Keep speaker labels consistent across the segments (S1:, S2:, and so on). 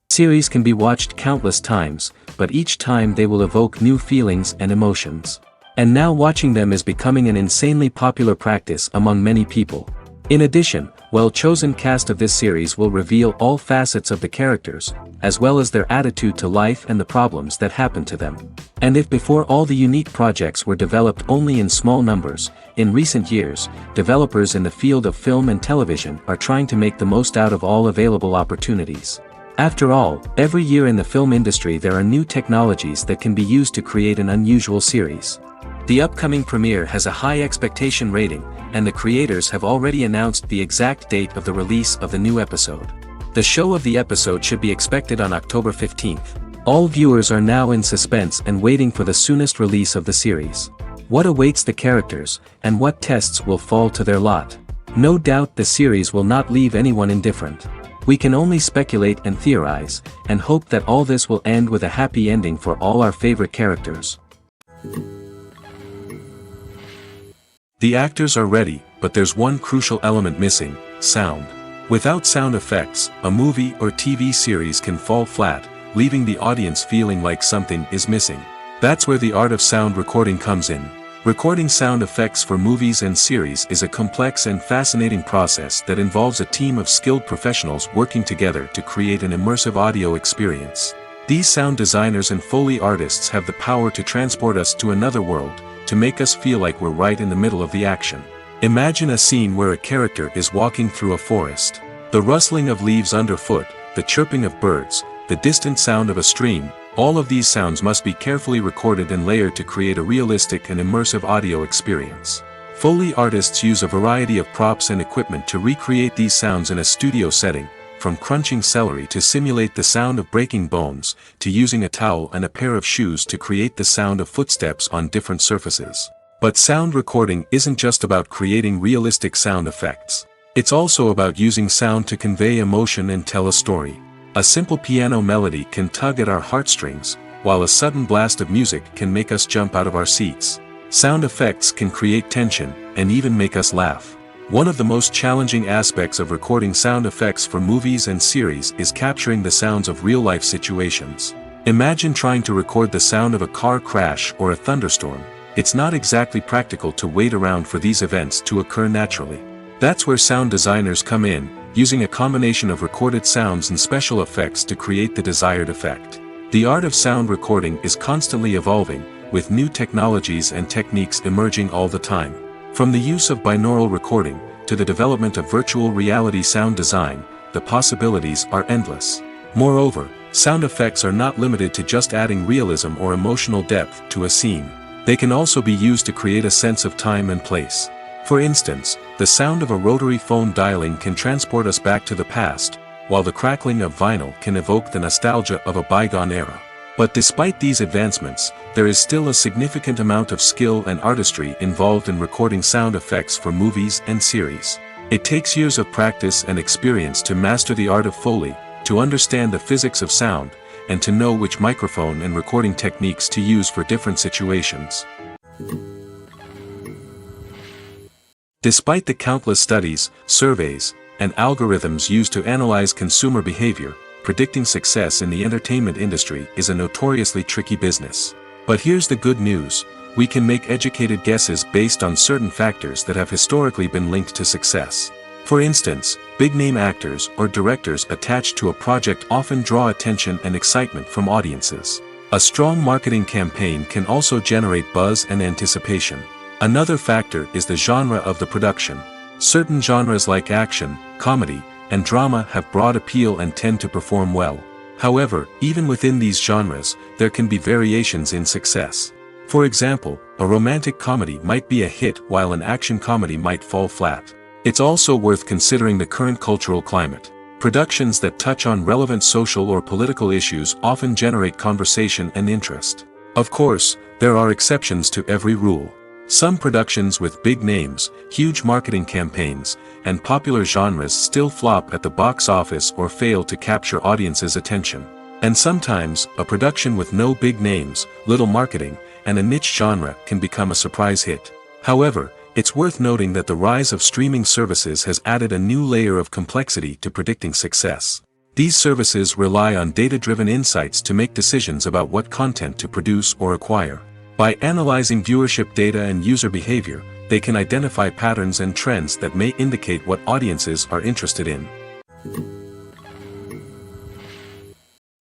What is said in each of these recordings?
S1: Series can be watched countless times, but each time they will evoke new feelings and emotions. And now watching them is becoming an insanely popular practice among many people. In addition, well-chosen cast of this series will reveal all facets of the characters, as well as their attitude to life and the problems that happen to them. And if before all the unique projects were developed only in small numbers, in recent years, developers in the field of film and television are trying to make the most out of all available opportunities. After all, every year in the film industry there are new technologies that can be used to create an unusual series. The upcoming premiere has a high expectation rating, and the creators have already announced the exact date of the release of the new episode. The show of the episode should be expected on October 15th. All viewers are now in suspense and waiting for the soonest release of the series. What awaits the characters, and what tests will fall to their lot? No doubt the series will not leave anyone indifferent. We can only speculate and theorize, and hope that all this will end with a happy ending for all our favorite characters. The actors are ready, but there's one crucial element missing: sound. Without sound effects, a movie or TV series can fall flat, leaving the audience feeling like something is missing. That's where the art of sound recording comes in. Recording sound effects for movies and series is a complex and fascinating process that involves a team of skilled professionals working together to create an immersive audio experience. These sound designers and Foley artists have the power to transport us to another world, to make us feel like we're right in the middle of the action. Imagine a scene where a character is walking through a forest. The rustling of leaves underfoot, the chirping of birds, the distant sound of a stream, all of these sounds must be carefully recorded and layered to create a realistic and immersive audio experience. Foley artists use a variety of props and equipment to recreate these sounds in a studio setting, from crunching celery to simulate the sound of breaking bones, to using a towel and a pair of shoes to create the sound of footsteps on different surfaces. But sound recording isn't just about creating realistic sound effects. It's also about using sound to convey emotion and tell a story. A simple piano melody can tug at our heartstrings, while a sudden blast of music can make us jump out of our seats. Sound effects can create tension, and even make us laugh. One of the most challenging aspects of recording sound effects for movies and series is capturing the sounds of real-life situations. Imagine trying to record the sound of a car crash or a thunderstorm. It's not exactly practical to wait around for these events to occur naturally. That's where sound designers come in, using a combination of recorded sounds and special effects to create the desired effect. The art of sound recording is constantly evolving, with new technologies and techniques emerging all the time. From the use of binaural recording, to the development of virtual reality sound design, the possibilities are endless. Moreover, sound effects are not limited to just adding realism or emotional depth to a scene. They can also be used to create a sense of time and place. For instance, the sound of a rotary phone dialing can transport us back to the past, while the crackling of vinyl can evoke the nostalgia of a bygone era. But despite these advancements, there is still a significant amount of skill and artistry involved in recording sound effects for movies and series. It takes years of practice and experience to master the art of Foley, to understand the physics of sound, and to know which microphone and recording techniques to use for different situations. Despite the countless studies, surveys, and algorithms used to analyze consumer behavior, predicting success in the entertainment industry is a notoriously tricky business. But here's the good news: we can make educated guesses based on certain factors that have historically been linked to success. For instance, big-name actors or directors attached to a project often draw attention and excitement from audiences. A strong marketing campaign can also generate buzz and anticipation. Another factor is the genre of the production. Certain genres like action, comedy, and drama have broad appeal and tend to perform well. However, even within these genres, there can be variations in success. For example, a romantic comedy might be a hit while an action comedy might fall flat. It's also worth considering the current cultural climate. Productions that touch on relevant social or political issues often generate conversation and interest. Of course, there are exceptions to every rule. Some productions with big names, huge marketing campaigns, and popular genres still flop at the box office or fail to capture audiences' attention. And sometimes, a production with no big names, little marketing, and a niche genre can become a surprise hit. However, it's worth noting that the rise of streaming services has added a new layer of complexity to predicting success. These services rely on data-driven insights to make decisions about what content to produce or acquire. By analyzing viewership data and user behavior, they can identify patterns and trends that may indicate what audiences are interested in.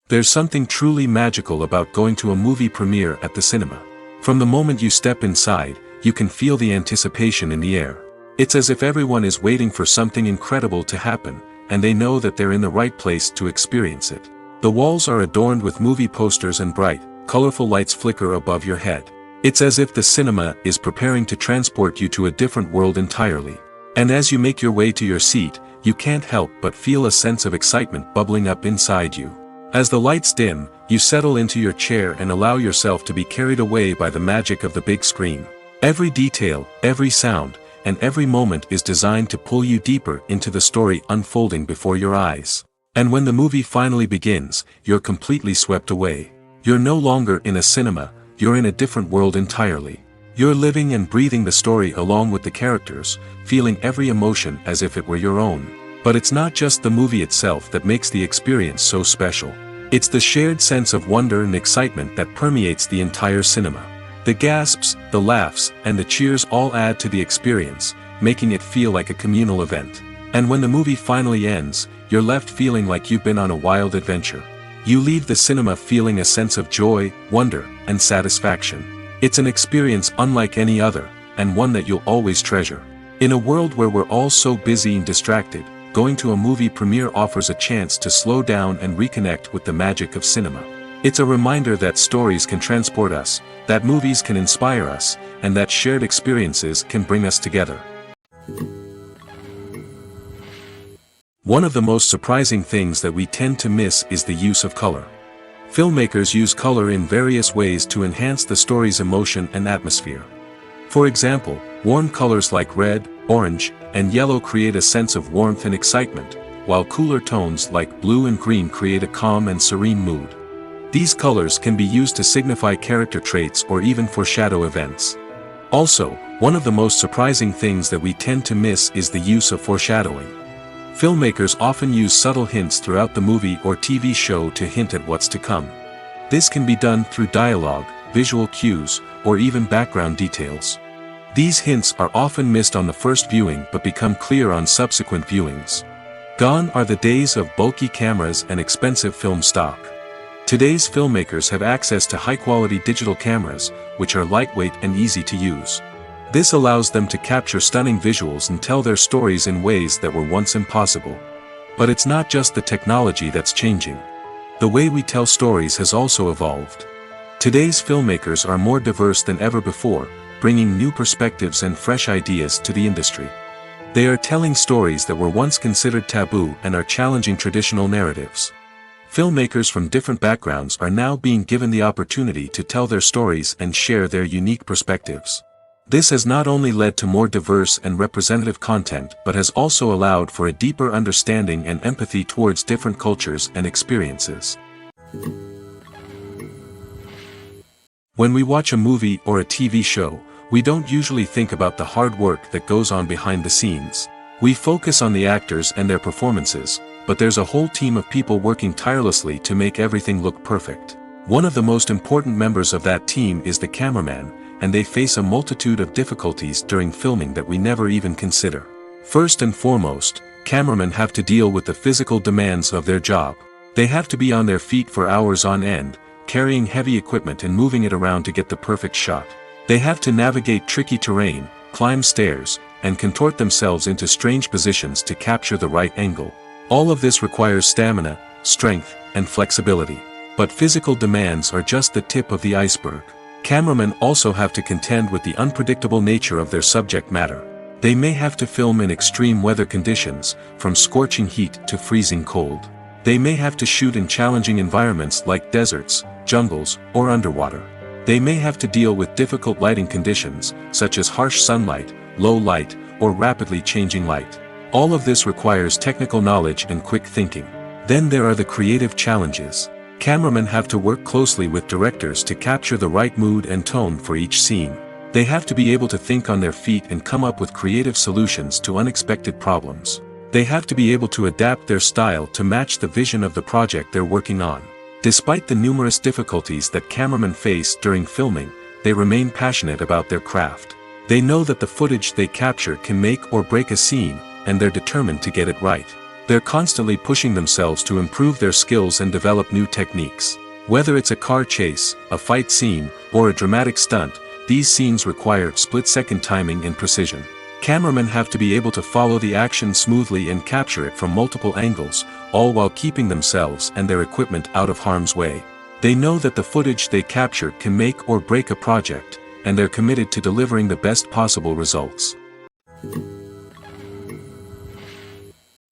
S1: There's something truly magical about going to a movie premiere at the cinema. From the moment you step inside, you can feel the anticipation in the air. It's as if everyone is waiting for something incredible to happen, and they know that they're in the right place to experience it. The walls are adorned with movie posters and bright, colorful lights flicker above your head. It's as if the cinema is preparing to transport you to a different world entirely. And as you make your way to your seat, you can't help but feel a sense of excitement bubbling up inside you. As the lights dim, you settle into your chair and allow yourself to be carried away by the magic of the big screen. Every detail, every sound, and every moment is designed to pull you deeper into the story unfolding before your eyes. And when the movie finally begins, you're completely swept away. You're no longer in a cinema, you're in a different world entirely. You're living and breathing the story along with the characters, feeling every emotion as if it were your own. But it's not just the movie itself that makes the experience so special. It's the shared sense of wonder and excitement that permeates the entire cinema. The gasps, the laughs, and the cheers all add to the experience, making it feel like a communal event. And when the movie finally ends, you're left feeling like you've been on a wild adventure. You leave the cinema feeling a sense of joy, wonder, and satisfaction. It's an experience unlike any other, and one that you'll always treasure. In a world where we're all so busy and distracted, going to a movie premiere offers a chance to slow down and reconnect with the magic of cinema. It's a reminder that stories can transport us, that movies can inspire us, and that shared experiences can bring us together. One of the most surprising things that we tend to miss is the use of color. Filmmakers use color in various ways to enhance the story's emotion and atmosphere. For example, warm colors like red, orange, and yellow create a sense of warmth and excitement, while cooler tones like blue and green create a calm and serene mood. These colors can be used to signify character traits or even foreshadow events. Also, one of the most surprising things that we tend to miss is the use of foreshadowing. Filmmakers often use subtle hints throughout the movie or TV show to hint at what's to come. This can be done through dialogue, visual cues, or even background details. These hints are often missed on the first viewing but become clear on subsequent viewings. Gone are the days of bulky cameras and expensive film stock. Today's filmmakers have access to high-quality digital cameras, which are lightweight and easy to use. This allows them to capture stunning visuals and tell their stories in ways that were once impossible. But it's not just the technology that's changing. The way we tell stories has also evolved. Today's filmmakers are more diverse than ever before, bringing new perspectives and fresh ideas to the industry. They are telling stories that were once considered taboo and are challenging traditional narratives. Filmmakers from different backgrounds are now being given the opportunity to tell their stories and share their unique perspectives. This has not only led to more diverse and representative content but has also allowed for a deeper understanding and empathy towards different cultures and experiences. When we watch a movie or a TV show, we don't usually think about the hard work that goes on behind the scenes. We focus on the actors and their performances, but there's a whole team of people working tirelessly to make everything look perfect. One of the most important members of that team is the cameraman, and they face a multitude of difficulties during filming that we never even consider. First and foremost, cameramen have to deal with the physical demands of their job. They have to be on their feet for hours on end, carrying heavy equipment and moving it around to get the perfect shot. They have to navigate tricky terrain, climb stairs, and contort themselves into strange positions to capture the right angle. All of this requires stamina, strength, and flexibility. But physical demands are just the tip of the iceberg. Cameramen also have to contend with the unpredictable nature of their subject matter. They may have to film in extreme weather conditions, from scorching heat to freezing cold. They may have to shoot in challenging environments like deserts, jungles, or underwater. They may have to deal with difficult lighting conditions, such as harsh sunlight, low light, or rapidly changing light. All of this requires technical knowledge and quick thinking. Then there are the creative challenges. Cameramen have to work closely with directors to capture the right mood and tone for each scene. They have to be able to think on their feet and come up with creative solutions to unexpected problems. They have to be able to adapt their style to match the vision of the project they're working on. Despite the numerous difficulties that cameramen face during filming, they remain passionate about their craft. They know that the footage they capture can make or break a scene, and they're determined to get it right. They're constantly pushing themselves to improve their skills and develop new techniques. Whether it's a car chase, a fight scene, or a dramatic stunt, these scenes require split-second timing and precision. Cameramen have to be able to follow the action smoothly and capture it from multiple angles, all while keeping themselves and their equipment out of harm's way. They know that the footage they capture can make or break a project, and they're committed to delivering the best possible results.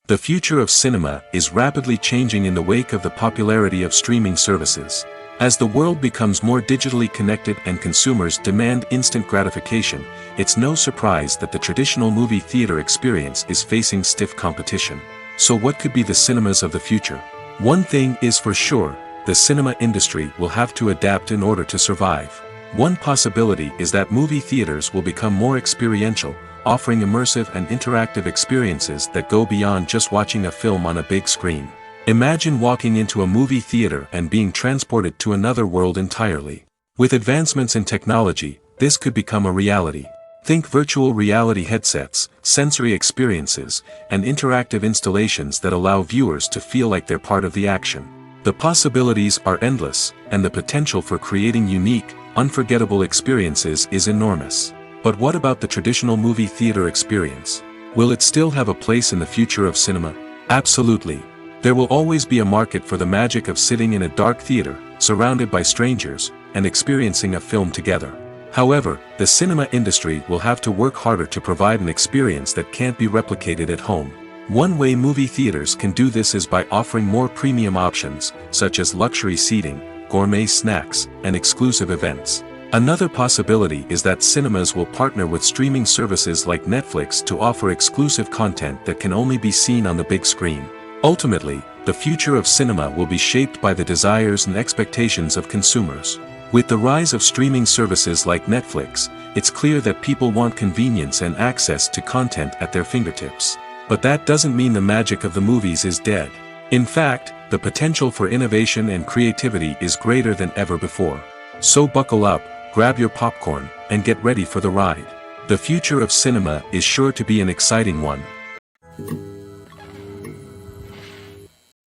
S1: The future of cinema is rapidly changing in the wake of the popularity of streaming services. As the world becomes more digitally connected and consumers demand instant gratification, it's no surprise that the traditional movie theater experience is facing stiff competition. So what could be the cinemas of the future? One thing is for sure, the cinema industry will have to adapt in order to survive. One possibility is that movie theaters will become more experiential, offering immersive and interactive experiences that go beyond just watching a film on a big screen. Imagine walking into a movie theater and being transported to another world entirely. With advancements in technology, this could become a reality. Think virtual reality headsets, sensory experiences, and interactive installations that allow viewers to feel like they're part of the action. The possibilities are endless, and the potential for creating unique, unforgettable experiences is enormous. But what about the traditional movie theater experience? Will it still have a place in the future of cinema? Absolutely. There will always be a market for the magic of sitting in a dark theater, surrounded by strangers, and experiencing a film together. However, the cinema industry will have to work harder to provide an experience that can't be replicated at home. One way movie theaters can do this is by offering more premium options, such as luxury seating, gourmet snacks, and exclusive events. Another possibility is that cinemas will partner with streaming services like Netflix to offer exclusive content that can only be seen on the big screen. Ultimately, the future of cinema will be shaped by the desires and expectations of consumers. With the rise of streaming services like Netflix, it's clear that people want convenience and access to content at their fingertips. But that doesn't mean the magic of the movies is dead. In fact, the potential for innovation and creativity is greater than ever before. So buckle up, grab your popcorn, and get ready for the ride. The future of cinema is sure to be an exciting one.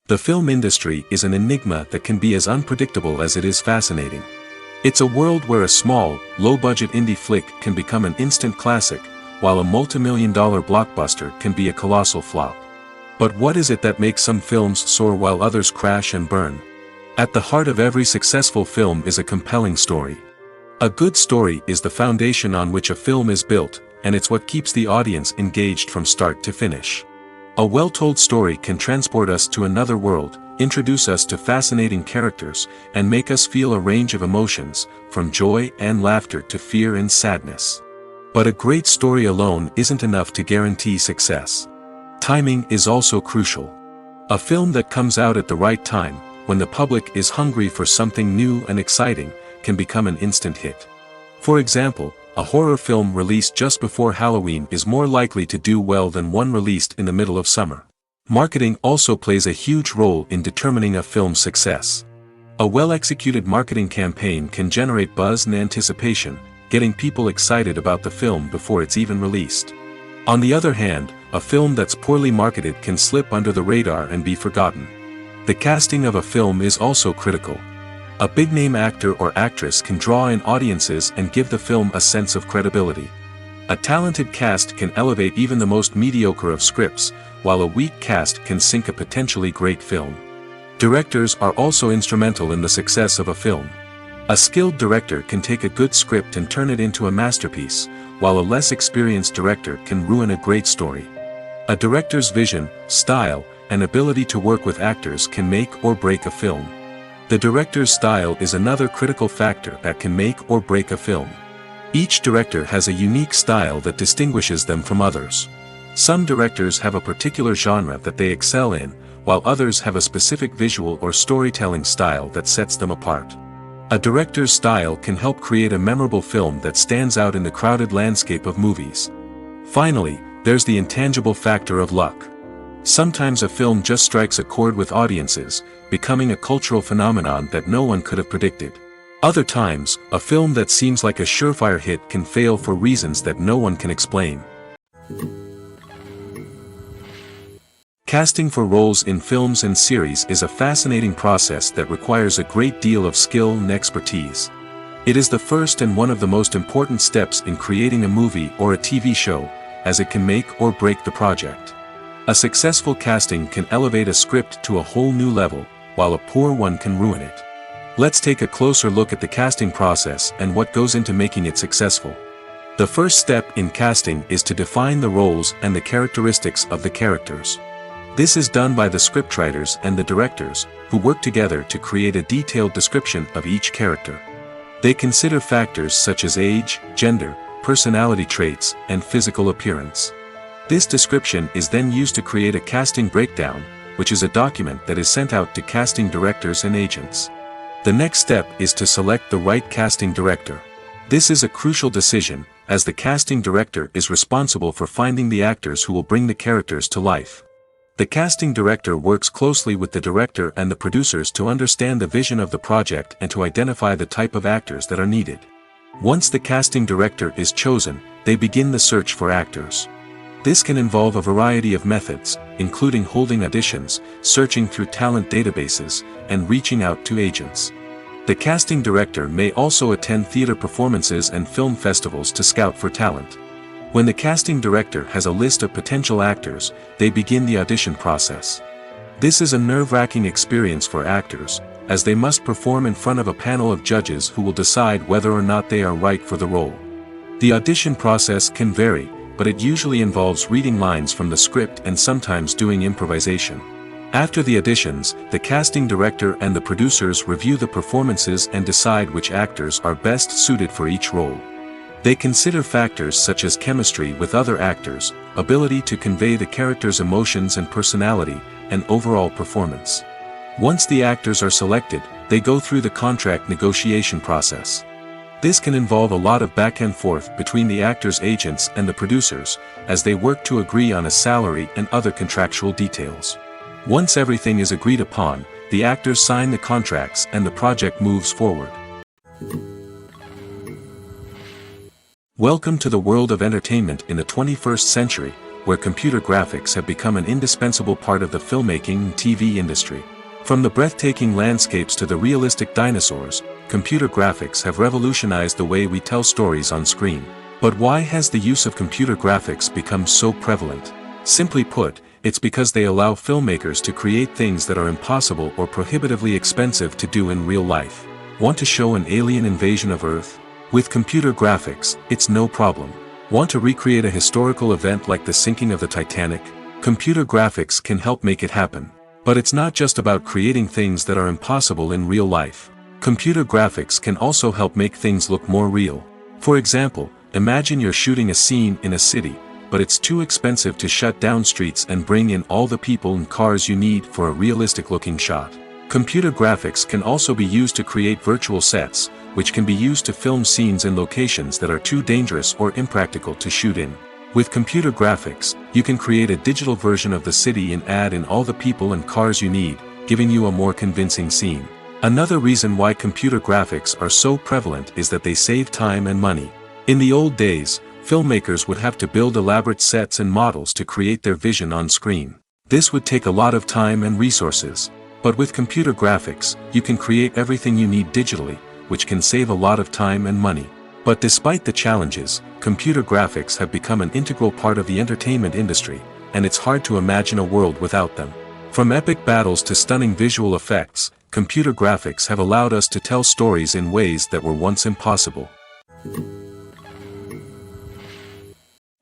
S1: The film industry is an enigma that can be as unpredictable as it is fascinating. It's a world where a small, low-budget indie flick can become an instant classic, while a multi-million-dollar blockbuster can be a colossal flop. But what is it that makes some films soar while others crash and burn? At the heart of every successful film is a compelling story. A good story is the foundation on which a film is built, and it's what keeps the audience engaged from start to finish. A well-told story can transport us to another world, introduce us to fascinating characters, and make us feel a range of emotions, from joy and laughter to fear and sadness. But a great story alone isn't enough to guarantee success. Timing is also crucial. A film that comes out at the right time, when the public is hungry for something new and exciting, can become an instant hit. For example, a horror film released just before Halloween is more likely to do well than one released in the middle of summer. Marketing also plays a huge role in determining a film's success. A well-executed marketing campaign can generate buzz and anticipation, getting people excited about the film before it's even released. On the other hand, a film that's poorly marketed can slip under the radar and be forgotten. The casting of a film is also critical. A big-name actor or actress can draw in audiences and give the film a sense of credibility. A talented cast can elevate even the most mediocre of scripts, while a weak cast can sink a potentially great film. Directors are also instrumental in the success of a film. A skilled director can take a good script and turn it into a masterpiece, while a less experienced director can ruin a great story. A director's vision, style, and ability to work with actors can make or break a film. The director's style is another critical factor that can make or break a film. Each director has a unique style that distinguishes them from others. Some directors have a particular genre that they excel in, while others have a specific visual or storytelling style that sets them apart. A director's style can help create a memorable film that stands out in the crowded landscape of movies. Finally, there's the intangible factor of luck. Sometimes a film just strikes a chord with audiences, becoming a cultural phenomenon that no one could have predicted. Other times, a film that seems like a surefire hit can fail for reasons that no one can explain. Casting for roles in films and series is a fascinating process that requires a great deal of skill and expertise. It is the first and one of the most important steps in creating a movie or a TV show, as it can make or break the project. A successful casting can elevate a script to a whole new level, while a poor one can ruin it. Let's take a closer look at the casting process and what goes into making it successful. The first step in casting is to define the roles and the characteristics of the characters. This is done by the scriptwriters and the directors, who work together to create a detailed description of each character. They consider factors such as age, gender, personality traits, and physical appearance. This description is then used to create a casting breakdown, which is a document that is sent out to casting directors and agents. The next step is to select the right casting director. This is a crucial decision, as the casting director is responsible for finding the actors who will bring the characters to life. The casting director works closely with the director and the producers to understand the vision of the project and to identify the type of actors that are needed. Once the casting director is chosen, they begin the search for actors. This can involve a variety of methods, including holding auditions, searching through talent databases, and reaching out to agents. The casting director may also attend theater performances and film festivals to scout for talent. When the casting director has a list of potential actors, they begin the audition process. This is a nerve-wracking experience for actors, as they must perform in front of a panel of judges who will decide whether or not they are right for the role. The audition process can vary, but it usually involves reading lines from the script and sometimes doing improvisation. After the auditions, the casting director and the producers review the performances and decide which actors are best suited for each role. They consider factors such as chemistry with other actors, ability to convey the character's emotions and personality, and overall performance. Once the actors are selected, they go through the contract negotiation process. This can involve a lot of back and forth between the actors' agents and the producers, as they work to agree on a salary and other contractual details. Once everything is agreed upon, the actors sign the contracts and the project moves forward. Welcome to the world of entertainment in the 21st century, where computer graphics have become an indispensable part of the filmmaking and TV industry. From the breathtaking landscapes to the realistic dinosaurs, computer graphics have revolutionized the way we tell stories on screen. But why has the use of computer graphics become so prevalent? Simply put, it's because they allow filmmakers to create things that are impossible or prohibitively expensive to do in real life. Want to show an alien invasion of Earth? With computer graphics, it's no problem. Want to recreate a historical event like the sinking of the Titanic? Computer graphics can help make it happen. But it's not just about creating things that are impossible in real life. Computer graphics can also help make things look more real. For example, imagine you're shooting a scene in a city, but it's too expensive to shut down streets and bring in all the people and cars you need for a realistic-looking shot. Computer graphics can also be used to create virtual sets, which can be used to film scenes in locations that are too dangerous or impractical to shoot in. With computer graphics, you can create a digital version of the city and add in all the people and cars you need, giving you a more convincing scene. Another reason why computer graphics are so prevalent is that they save time and money. In the old days, filmmakers would have to build elaborate sets and models to create their vision on screen. This would take a lot of time and resources. But with computer graphics, you can create everything you need digitally, which can save a lot of time and money. But despite the challenges, computer graphics have become an integral part of the entertainment industry, and it's hard to imagine a world without them. From epic battles to stunning visual effects, computer graphics have allowed us to tell stories in ways that were once impossible.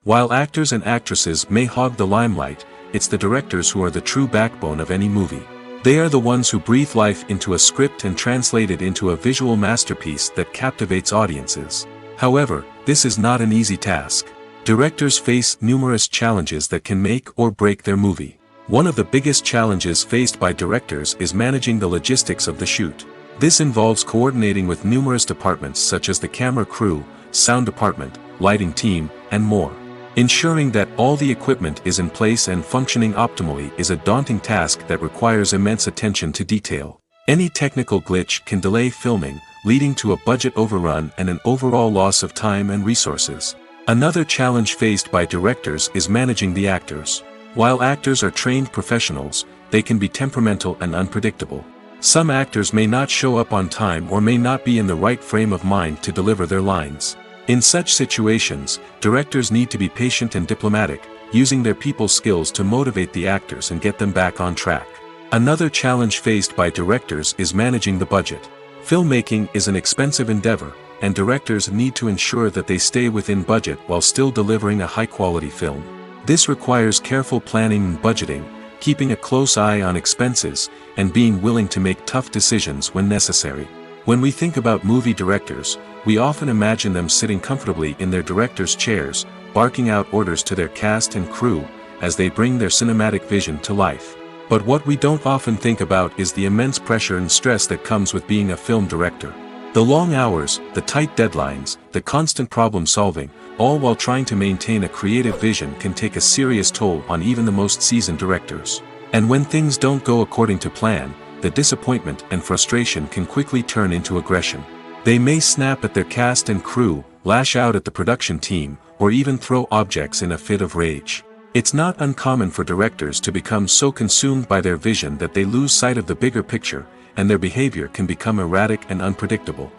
S1: While actors and actresses may hog the limelight, it's the directors who are the true backbone of any movie. They are the ones who breathe life into a script and translate it into a visual masterpiece that captivates audiences. However, this is not an easy task. Directors face numerous challenges that can make or break their movie. One of the biggest challenges faced by directors is managing the logistics of the shoot. This involves coordinating with numerous departments such as the camera crew, sound department, lighting team, and more. Ensuring that all the equipment is in place and functioning optimally is a daunting task that requires immense attention to detail. Any technical glitch can delay filming, leading to a budget overrun and an overall loss of time and resources. Another challenge faced by directors is managing the actors. While actors are trained professionals, they can be temperamental and unpredictable. Some actors may not show up on time or may not be in the right frame of mind to deliver their lines. In such situations, directors need to be patient and diplomatic, using their people skills to motivate the actors and get them back on track. Another challenge faced by directors is managing the budget. Filmmaking is an expensive endeavor, and directors need to ensure that they stay within budget while still delivering a high-quality film. This requires careful planning and budgeting, keeping a close eye on expenses, and being willing to make tough decisions when necessary. When we think about movie directors, we often imagine them sitting comfortably in their director's chairs, barking out orders to their cast and crew, as they bring their cinematic vision to life. But what we don't often think about is the immense pressure and stress that comes with being a film director. The long hours, the tight deadlines, the constant problem solving, all while trying to maintain a creative vision can take a serious toll on even the most seasoned directors. And when things don't go according to plan, the disappointment and frustration can quickly turn into aggression. They may snap at their cast and crew, lash out at the production team, or even throw objects in a fit of rage. It's not uncommon for directors to become so consumed by their vision that they lose sight of the bigger picture, and their behavior can become erratic and unpredictable.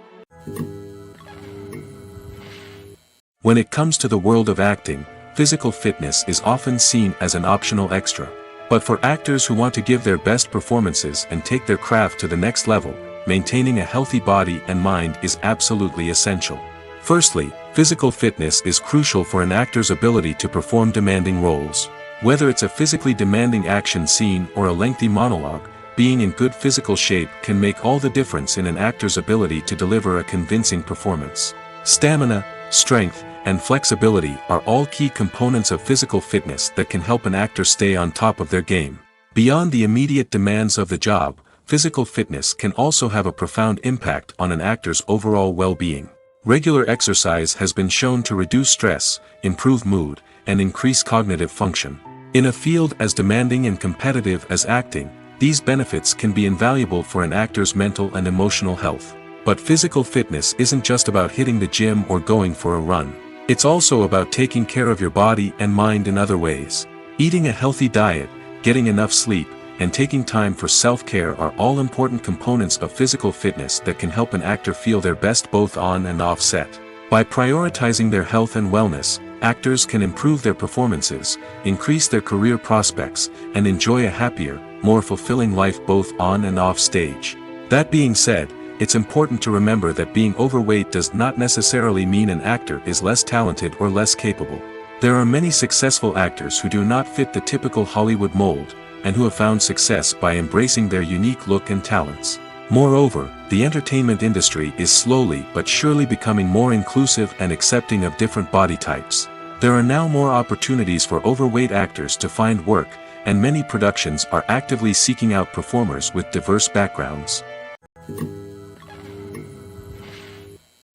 S1: When it comes to the world of acting, physical fitness is often seen as an optional extra. But for actors who want to give their best performances and take their craft to the next level, maintaining a healthy body and mind is absolutely essential. Firstly, physical fitness is crucial for an actor's ability to perform demanding roles. Whether it's a physically demanding action scene or a lengthy monologue, being in good physical shape can make all the difference in an actor's ability to deliver a convincing performance. Stamina, strength, and flexibility are all key components of physical fitness that can help an actor stay on top of their game. Beyond the immediate demands of the job, physical fitness can also have a profound impact on an actor's overall well-being. Regular exercise has been shown to reduce stress, improve mood, and increase cognitive function. In a field as demanding and competitive as acting, these benefits can be invaluable for an actor's mental and emotional health. But physical fitness isn't just about hitting the gym or going for a run. It's also about taking care of your body and mind in other ways. Eating a healthy diet, getting enough sleep, and taking time for self-care are all important components of physical fitness that can help an actor feel their best both on and off set. By prioritizing their health and wellness, actors can improve their performances, increase their career prospects, and enjoy a happier, more fulfilling life both on and off stage. That being said, it's important to remember that being overweight does not necessarily mean an actor is less talented or less capable. There are many successful actors who do not fit the typical Hollywood mold, and who have found success by embracing their unique look and talents. Moreover, the entertainment industry is slowly but surely becoming more inclusive and accepting of different body types. There are now more opportunities for overweight actors to find work, and many productions are actively seeking out performers with diverse backgrounds.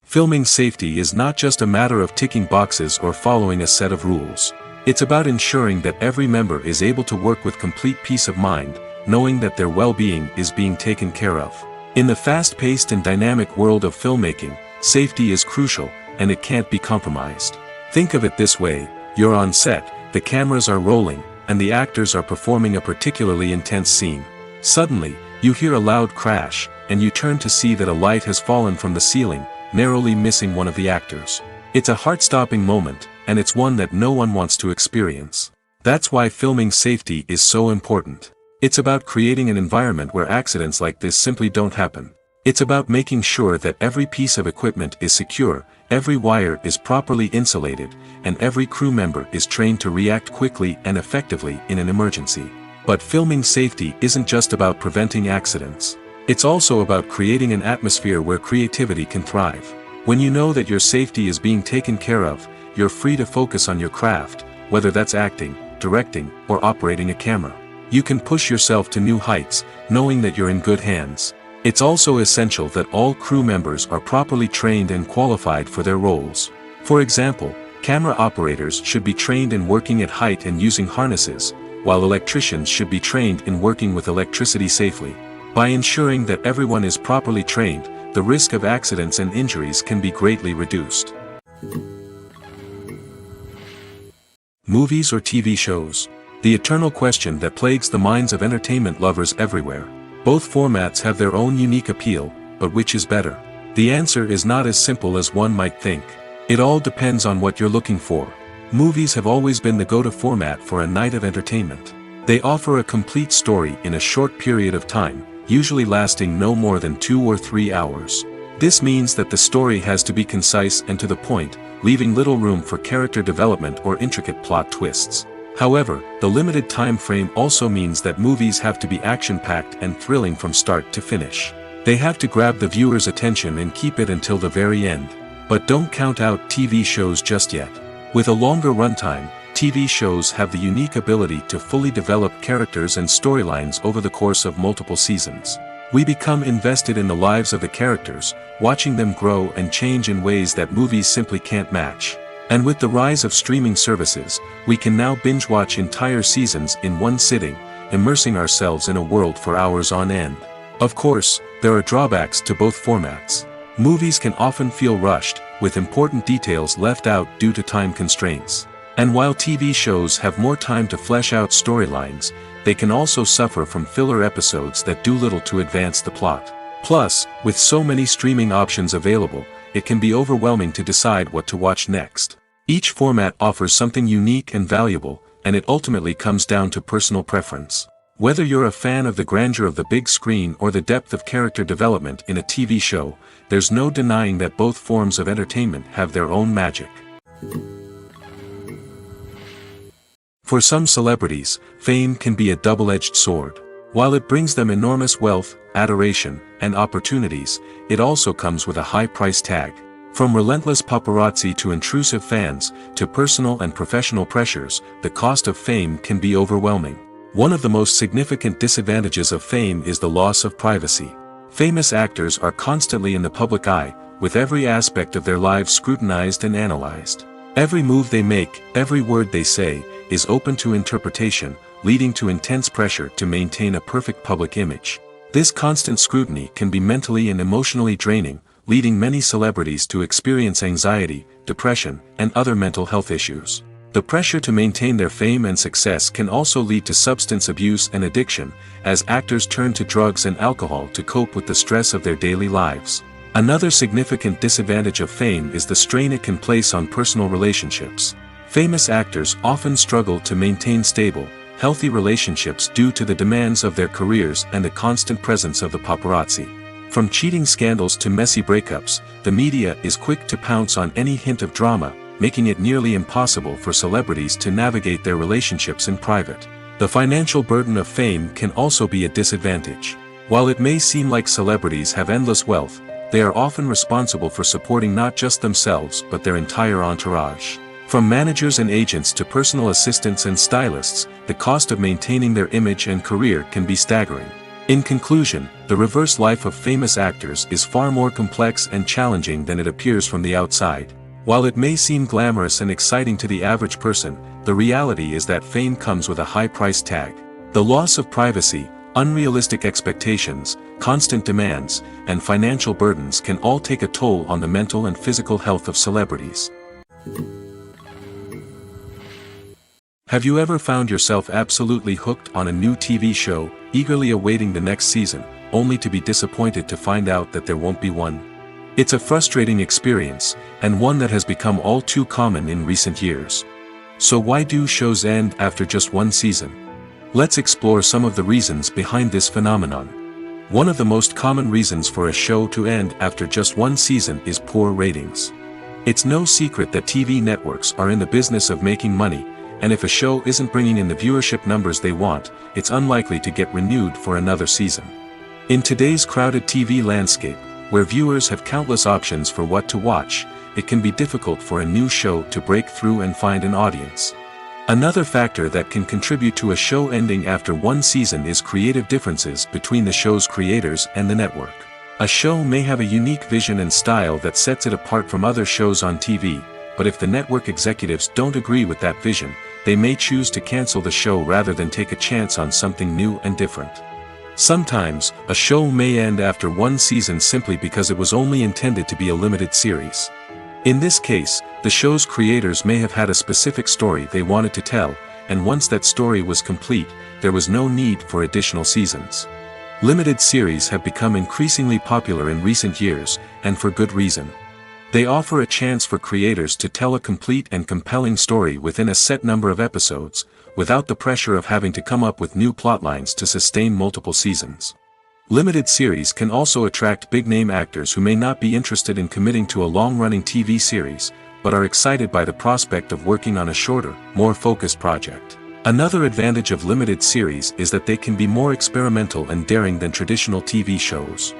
S1: Filming safety is not just a matter of ticking boxes or following a set of rules. It's about ensuring that every member is able to work with complete peace of mind, knowing that their well-being is being taken care of. In the fast-paced and dynamic world of filmmaking, safety is crucial, and it can't be compromised. Think of it this way: you're on set, the cameras are rolling, and the actors are performing a particularly intense scene. Suddenly, you hear a loud crash, and you turn to see that a light has fallen from the ceiling, narrowly missing one of the actors. It's a heart-stopping moment, and it's one that no one wants to experience. That's why filming safety is so important. It's about creating an environment where accidents like this simply don't happen. It's about making sure that every piece of equipment is secure, every wire is properly insulated, and every crew member is trained to react quickly and effectively in an emergency. But filming safety isn't just about preventing accidents. It's also about creating an atmosphere where creativity can thrive. When you know that your safety is being taken care of, you're free to focus on your craft, whether that's acting, directing, or operating a camera. You can push yourself to new heights, knowing that you're in good hands. It's also essential that all crew members are properly trained and qualified for their roles. For example, camera operators should be trained in working at height and using harnesses, while electricians should be trained in working with electricity safely. By ensuring that everyone is properly trained, the risk of accidents and injuries can be greatly reduced. Movies or TV shows? The eternal question that plagues the minds of entertainment lovers everywhere. Both formats have their own unique appeal, but which is better? The answer is not as simple as one might think. It all depends on what you're looking for. Movies have always been the go-to format for a night of entertainment. They offer a complete story in a short period of time, usually lasting no more than 2 or 3 hours. This means that the story has to be concise and to the point, leaving little room for character development or intricate plot twists. However, the limited time frame also means that movies have to be action-packed and thrilling from start to finish. They have to grab the viewer's attention and keep it until the very end. But don't count out TV shows just yet. With a longer runtime, TV shows have the unique ability to fully develop characters and storylines over the course of multiple seasons. We become invested in the lives of the characters, watching them grow and change in ways that movies simply can't match. And with the rise of streaming services, we can now binge-watch entire seasons in one sitting, immersing ourselves in a world for hours on end. Of course, there are drawbacks to both formats. Movies can often feel rushed, with important details left out due to time constraints. And while TV shows have more time to flesh out storylines, they can also suffer from filler episodes that do little to advance the plot. Plus, with so many streaming options available, it can be overwhelming to decide what to watch next. Each format offers something unique and valuable, and it ultimately comes down to personal preference. Whether you're a fan of the grandeur of the big screen or the depth of character development in a TV show, there's no denying that both forms of entertainment have their own magic. For some celebrities, fame can be a double-edged sword. While it brings them enormous wealth, adoration, and opportunities, it also comes with a high price tag. From relentless paparazzi to intrusive fans, to personal and professional pressures, the cost of fame can be overwhelming. One of the most significant disadvantages of fame is the loss of privacy. Famous actors are constantly in the public eye, with every aspect of their lives scrutinized and analyzed. Every move they make, every word they say, is open to interpretation, leading to intense pressure to maintain a perfect public image. This constant scrutiny can be mentally and emotionally draining, leading many celebrities to experience anxiety, depression, and other mental health issues. The pressure to maintain their fame and success can also lead to substance abuse and addiction, as actors turn to drugs and alcohol to cope with the stress of their daily lives. Another significant disadvantage of fame is the strain it can place on personal relationships. Famous actors often struggle to maintain stable, healthy relationships due to the demands of their careers and the constant presence of the paparazzi. From cheating scandals to messy breakups, the media is quick to pounce on any hint of drama, making it nearly impossible for celebrities to navigate their relationships in private. The financial burden of fame can also be a disadvantage. While it may seem like celebrities have endless wealth, they are often responsible for supporting not just themselves but their entire entourage. From managers and agents to personal assistants and stylists, the cost of maintaining their image and career can be staggering. In conclusion, the reverse life of famous actors is far more complex and challenging than it appears from the outside. While it may seem glamorous and exciting to the average person, the reality is that fame comes with a high price tag. The loss of privacy, unrealistic expectations, constant demands, and financial burdens can all take a toll on the mental and physical health of celebrities. Have you ever found yourself absolutely hooked on a new TV show, eagerly awaiting the next season, only to be disappointed to find out that there won't be one? It's a frustrating experience, and one that has become all too common in recent years. So why do shows end after just one season? Let's explore some of the reasons behind this phenomenon. One of the most common reasons for a show to end after just one season is poor ratings. It's no secret that TV networks are in the business of making money, and if a show isn't bringing in the viewership numbers they want, it's unlikely to get renewed for another season. In today's crowded TV landscape, where viewers have countless options for what to watch, it can be difficult for a new show to break through and find an audience. Another factor that can contribute to a show ending after one season is creative differences between the show's creators and the network. A show may have a unique vision and style that sets it apart from other shows on TV, but if the network executives don't agree with that vision, they may choose to cancel the show rather than take a chance on something new and different. Sometimes, a show may end after one season simply because it was only intended to be a limited series. In this case, the show's creators may have had a specific story they wanted to tell, and once that story was complete, there was no need for additional seasons. Limited series have become increasingly popular in recent years, and for good reason. They offer a chance for creators to tell a complete and compelling story within a set number of episodes, without the pressure of having to come up with new plotlines to sustain multiple seasons. Limited series can also attract big-name actors who may not be interested in committing to a long-running TV series, but are excited by the prospect of working on a shorter, more focused project. Another advantage of limited series is that they can be more experimental and daring than traditional TV shows.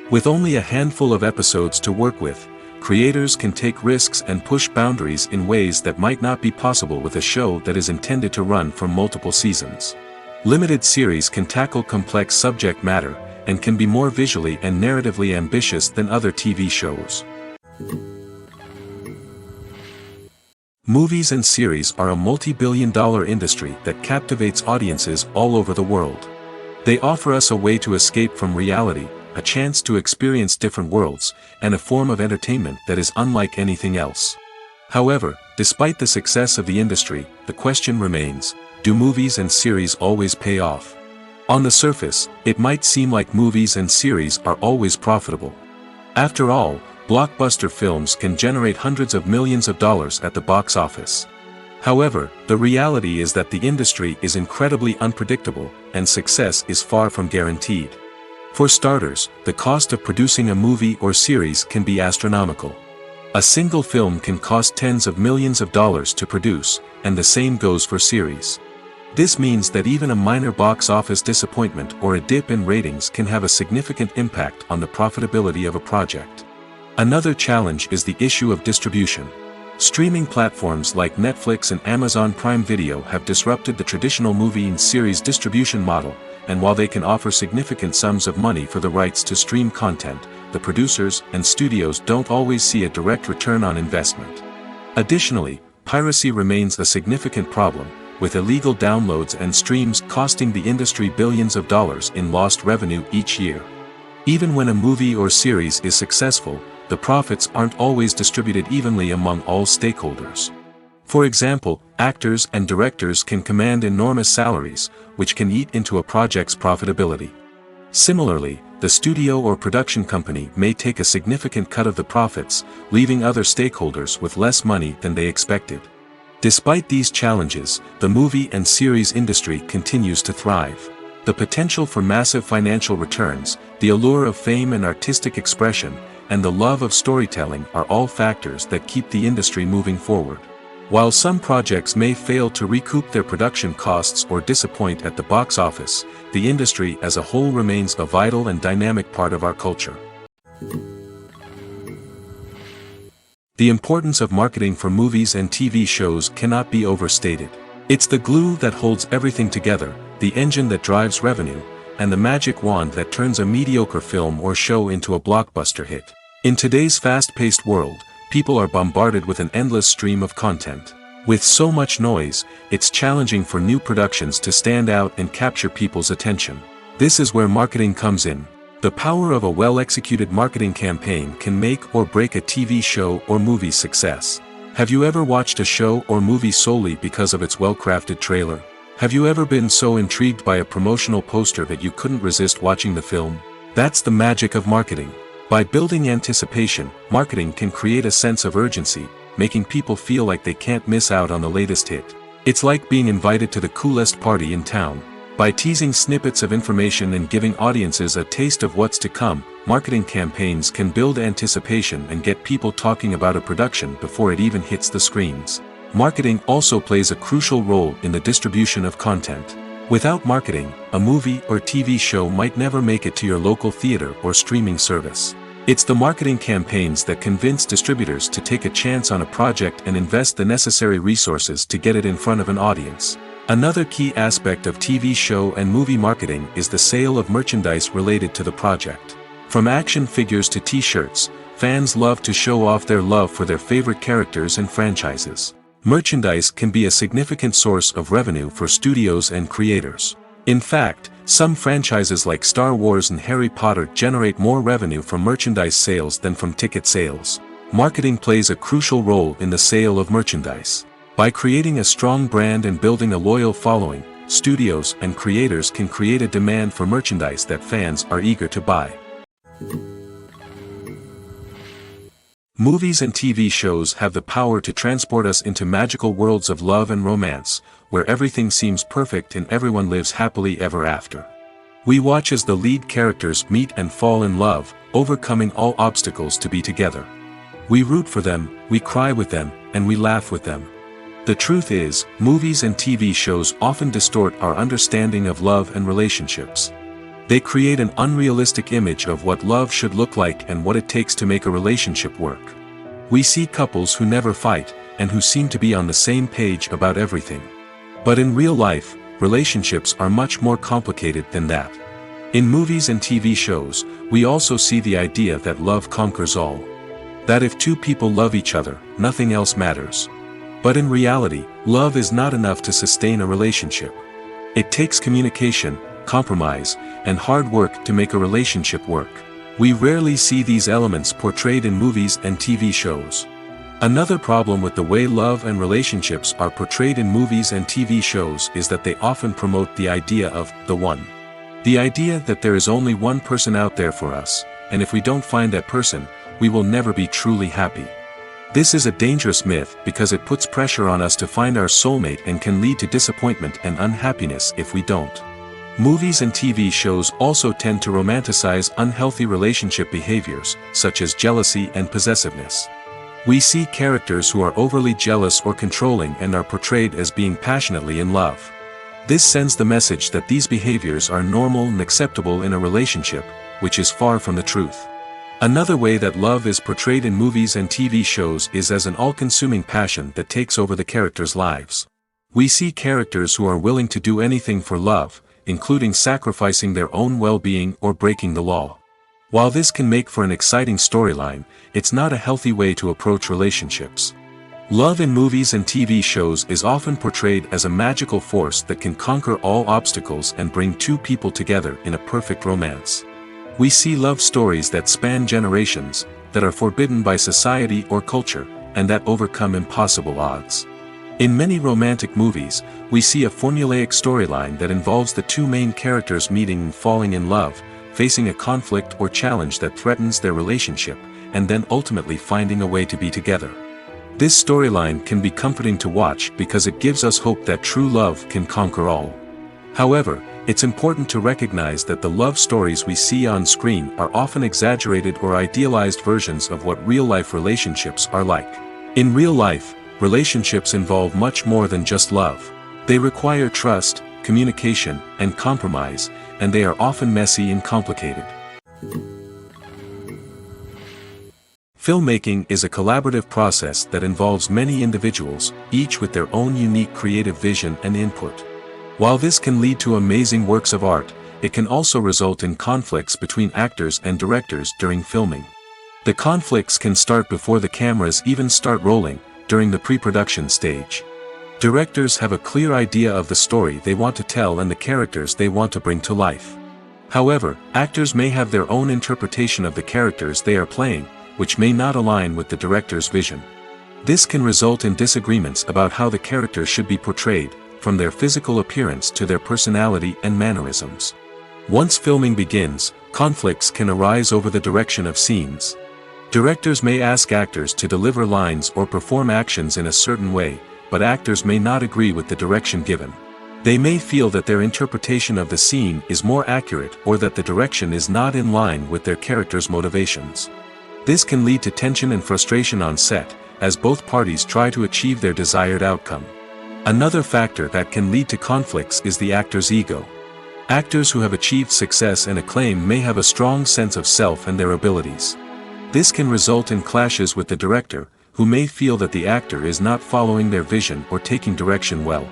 S1: With only a handful of episodes to work with, creators can take risks and push boundaries in ways that might not be possible with a show that is intended to run for multiple seasons. Limited series can tackle complex subject matter, and can be more visually and narratively ambitious than other TV shows. Movies and series are a multi-billion-dollar industry that captivates audiences all over the world. They offer us a way to escape from reality, a chance to experience different worlds, and a form of entertainment that is unlike anything else. However, despite the success of the industry, the question remains, do movies and series always pay off? On the surface, it might seem like movies and series are always profitable. After all, blockbuster films can generate hundreds of millions of dollars at the box office. However, the reality is that the industry is incredibly unpredictable, and success is far from guaranteed. For starters, the cost of producing a movie or series can be astronomical. A single film can cost tens of millions of dollars to produce, and the same goes for series. This means that even a minor box office disappointment or a dip in ratings can have a significant impact on the profitability of a project. Another challenge is the issue of distribution. Streaming platforms like Netflix and Amazon Prime Video have disrupted the traditional movie and series distribution model, and while they can offer significant sums of money for the rights to stream content, the producers and studios don't always see a direct return on investment. Additionally, piracy remains a significant problem, with illegal downloads and streams costing the industry billions of dollars in lost revenue each year. Even when a movie or series is successful, the profits aren't always distributed evenly among all stakeholders. For example, actors and directors can command enormous salaries, which can eat into a project's profitability. Similarly, the studio or production company may take a significant cut of the profits, leaving other stakeholders with less money than they expected. Despite these challenges, the movie and series industry continues to thrive. The potential for massive financial returns, the allure of fame and artistic expression, and the love of storytelling are all factors that keep the industry moving forward. While some projects may fail to recoup their production costs or disappoint at the box office, the industry as a whole remains a vital and dynamic part of our culture. The importance of marketing for movies and TV shows cannot be overstated. It's the glue that holds everything together, the engine that drives revenue, and the magic wand that turns a mediocre film or show into a blockbuster hit. In today's fast-paced world, people are bombarded with an endless stream of content. With so much noise, it's challenging for new productions to stand out and capture people's attention. This is where marketing comes in. The power of a well-executed marketing campaign can make or break a TV show or movie's success. Have you ever watched a show or movie solely because of its well-crafted trailer? Have you ever been so intrigued by a promotional poster that you couldn't resist watching the film? That's the magic of marketing. By building anticipation, marketing can create a sense of urgency, making people feel like they can't miss out on the latest hit. It's like being invited to the coolest party in town. By teasing snippets of information and giving audiences a taste of what's to come, marketing campaigns can build anticipation and get people talking about a production before it even hits the screens. Marketing also plays a crucial role in the distribution of content. Without marketing, a movie or TV show might never make it to your local theater or streaming service. It's the marketing campaigns that convince distributors to take a chance on a project and invest the necessary resources to get it in front of an audience. Another key aspect of TV show and movie marketing is the sale of merchandise related to the project. From action figures to t-shirts, fans love to show off their love for their favorite characters and franchises. Merchandise can be a significant source of revenue for studios and creators. In fact, some franchises like Star Wars and Harry Potter generate more revenue from merchandise sales than from ticket sales. Marketing plays a crucial role in the sale of merchandise. By creating a strong brand and building a loyal following, studios and creators can create a demand for merchandise that fans are eager to buy. Movies and TV shows have the power to transport us into magical worlds of love and romance, where everything seems perfect and everyone lives happily ever after. We watch as the lead characters meet and fall in love, overcoming all obstacles to be together. We root for them, we cry with them, and we laugh with them. The truth is, movies and TV shows often distort our understanding of love and relationships. They create an unrealistic image of what love should look like and what it takes to make a relationship work. We see couples who never fight, and who seem to be on the same page about everything. But in real life, relationships are much more complicated than that. In movies and TV shows, we also see the idea that love conquers all. That if two people love each other, nothing else matters. But in reality, love is not enough to sustain a relationship. It takes communication, compromise, and hard work to make a relationship work. We rarely see these elements portrayed in movies and TV shows. Another problem with the way love and relationships are portrayed in movies and TV shows is that they often promote the idea of the one. The idea that there is only one person out there for us, and if we don't find that person, we will never be truly happy. This is a dangerous myth because it puts pressure on us to find our soulmate and can lead to disappointment and unhappiness if we don't. Movies and TV shows also tend to romanticize unhealthy relationship behaviors, such as jealousy and possessiveness. We see characters who are overly jealous or controlling and are portrayed as being passionately in love. This sends the message that these behaviors are normal and acceptable in a relationship, which is far from the truth. Another way that love is portrayed in movies and TV shows is as an all-consuming passion that takes over the characters' lives. We see characters who are willing to do anything for love, including sacrificing their own well-being or breaking the law. While this can make for an exciting storyline, it's not a healthy way to approach relationships. Love in movies and TV shows is often portrayed as a magical force that can conquer all obstacles and bring two people together in a perfect romance. We see love stories that span generations, that are forbidden by society or culture, and that overcome impossible odds. In many romantic movies, we see a formulaic storyline that involves the two main characters meeting and falling in love, facing a conflict or challenge that threatens their relationship, and then ultimately finding a way to be together. This storyline can be comforting to watch because it gives us hope that true love can conquer all. However, it's important to recognize that the love stories we see on screen are often exaggerated or idealized versions of what real-life relationships are like. In real life, relationships involve much more than just love. They require trust, communication, and compromise, and they are often messy and complicated. Filmmaking is a collaborative process that involves many individuals, each with their own unique creative vision and input. While this can lead to amazing works of art, it can also result in conflicts between actors and directors during filming. The conflicts can start before the cameras even start rolling, during the pre-production stage. Directors have a clear idea of the story they want to tell and the characters they want to bring to life. However, actors may have their own interpretation of the characters they are playing, which may not align with the director's vision. This can result in disagreements about how the character should be portrayed, from their physical appearance to their personality and mannerisms. Once filming begins, conflicts can arise over the direction of scenes. Directors may ask actors to deliver lines or perform actions in a certain way, but actors may not agree with the direction given. They may feel that their interpretation of the scene is more accurate or that the direction is not in line with their character's motivations. This can lead to tension and frustration on set, as both parties try to achieve their desired outcome. Another factor that can lead to conflicts is the actor's ego. Actors who have achieved success and acclaim may have a strong sense of self and their abilities. This can result in clashes with the director, who may feel that the actor is not following their vision or taking direction well.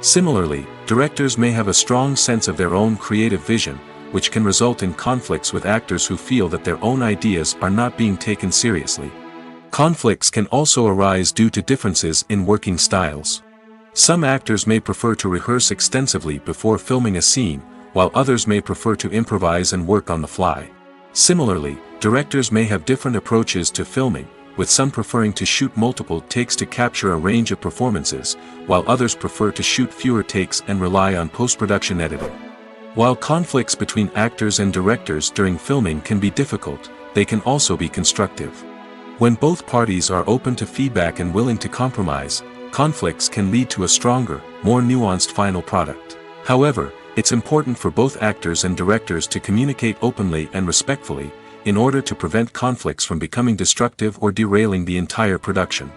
S1: Similarly, directors may have a strong sense of their own creative vision, which can result in conflicts with actors who feel that their own ideas are not being taken seriously. Conflicts can also arise due to differences in working styles. Some actors may prefer to rehearse extensively before filming a scene, while others may prefer to improvise and work on the fly. Similarly, directors may have different approaches to filming, with some preferring to shoot multiple takes to capture a range of performances, while others prefer to shoot fewer takes and rely on post-production editing. While conflicts between actors and directors during filming can be difficult, they can also be constructive. When both parties are open to feedback and willing to compromise, conflicts can lead to a stronger, more nuanced final product. However, it's important for both actors and directors to communicate openly and respectfully, in order to prevent conflicts from becoming destructive or derailing the entire production.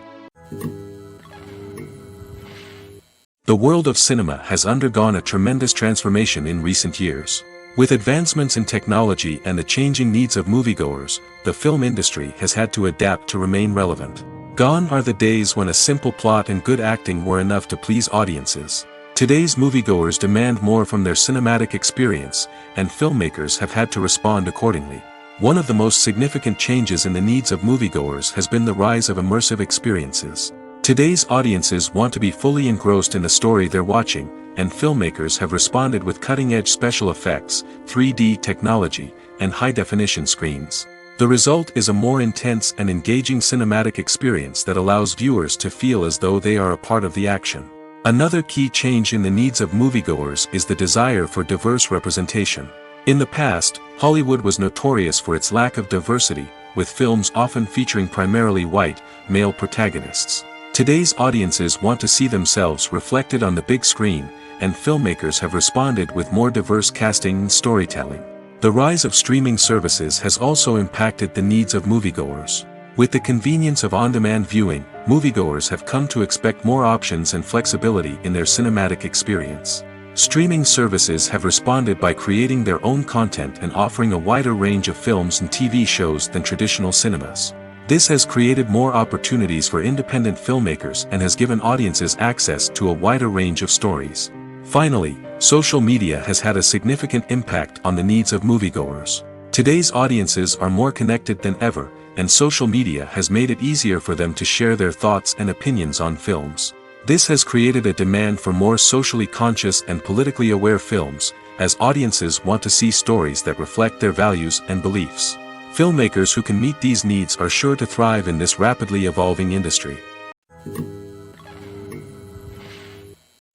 S1: The world of cinema has undergone a tremendous transformation in recent years. With advancements in technology and the changing needs of moviegoers, the film industry has had to adapt to remain relevant. Gone are the days when a simple plot and good acting were enough to please audiences. Today's moviegoers demand more from their cinematic experience, and filmmakers have had to respond accordingly. One of the most significant changes in the needs of moviegoers has been the rise of immersive experiences. Today's audiences want to be fully engrossed in the story they're watching, and filmmakers have responded with cutting-edge special effects, 3D technology, and high-definition screens. The result is a more intense and engaging cinematic experience that allows viewers to feel as though they are a part of the action. Another key change in the needs of moviegoers is the desire for diverse representation. In the past, Hollywood was notorious for its lack of diversity, with films often featuring primarily white, male protagonists. Today's audiences want to see themselves reflected on the big screen, and filmmakers have responded with more diverse casting and storytelling. The rise of streaming services has also impacted the needs of moviegoers. With the convenience of on-demand viewing, moviegoers have come to expect more options and flexibility in their cinematic experience. Streaming services have responded by creating their own content and offering a wider range of films and TV shows than traditional cinemas. This has created more opportunities for independent filmmakers and has given audiences access to a wider range of stories. Finally, social media has had a significant impact on the needs of moviegoers. Today's audiences are more connected than ever, and social media has made it easier for them to share their thoughts and opinions on films. This has created a demand for more socially conscious and politically aware films, as audiences want to see stories that reflect their values and beliefs. Filmmakers who can meet these needs are sure to thrive in this rapidly evolving industry.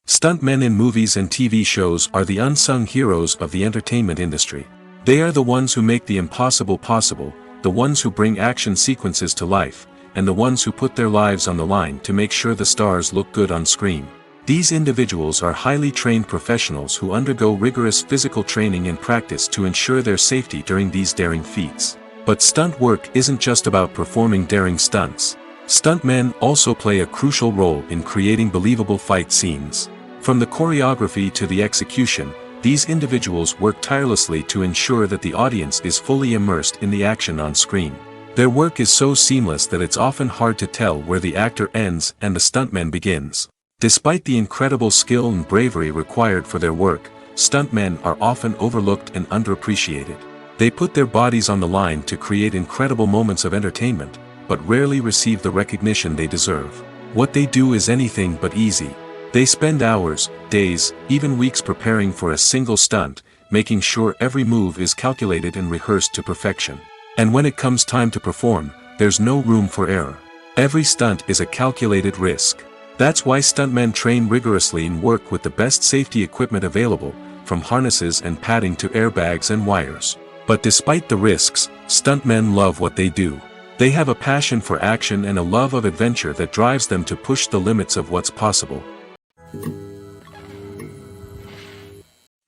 S1: Stuntmen in movies and TV shows are the unsung heroes of the entertainment industry. They are the ones who make the impossible possible, the ones who bring action sequences to life, and the ones who put their lives on the line to make sure the stars look good on screen. These individuals are highly trained professionals who undergo rigorous physical training and practice to ensure their safety during these daring feats. But stunt work isn't just about performing daring stunts. Stuntmen also play a crucial role in creating believable fight scenes. From the choreography to the execution, these individuals work tirelessly to ensure that the audience is fully immersed in the action on screen. Their work is so seamless that it's often hard to tell where the actor ends and the stuntman begins. Despite the incredible skill and bravery required for their work, stuntmen are often overlooked and underappreciated. They put their bodies on the line to create incredible moments of entertainment, but rarely receive the recognition they deserve. What they do is anything but easy. They spend hours, days, even weeks preparing for a single stunt, making sure every move is calculated and rehearsed to perfection. And when it comes time to perform, there's no room for error. Every stunt is a calculated risk. That's why stuntmen train rigorously and work with the best safety equipment available, from harnesses and padding to airbags and wires. But despite the risks, stuntmen love what they do. They have a passion for action and a love of adventure that drives them to push the limits of what's possible.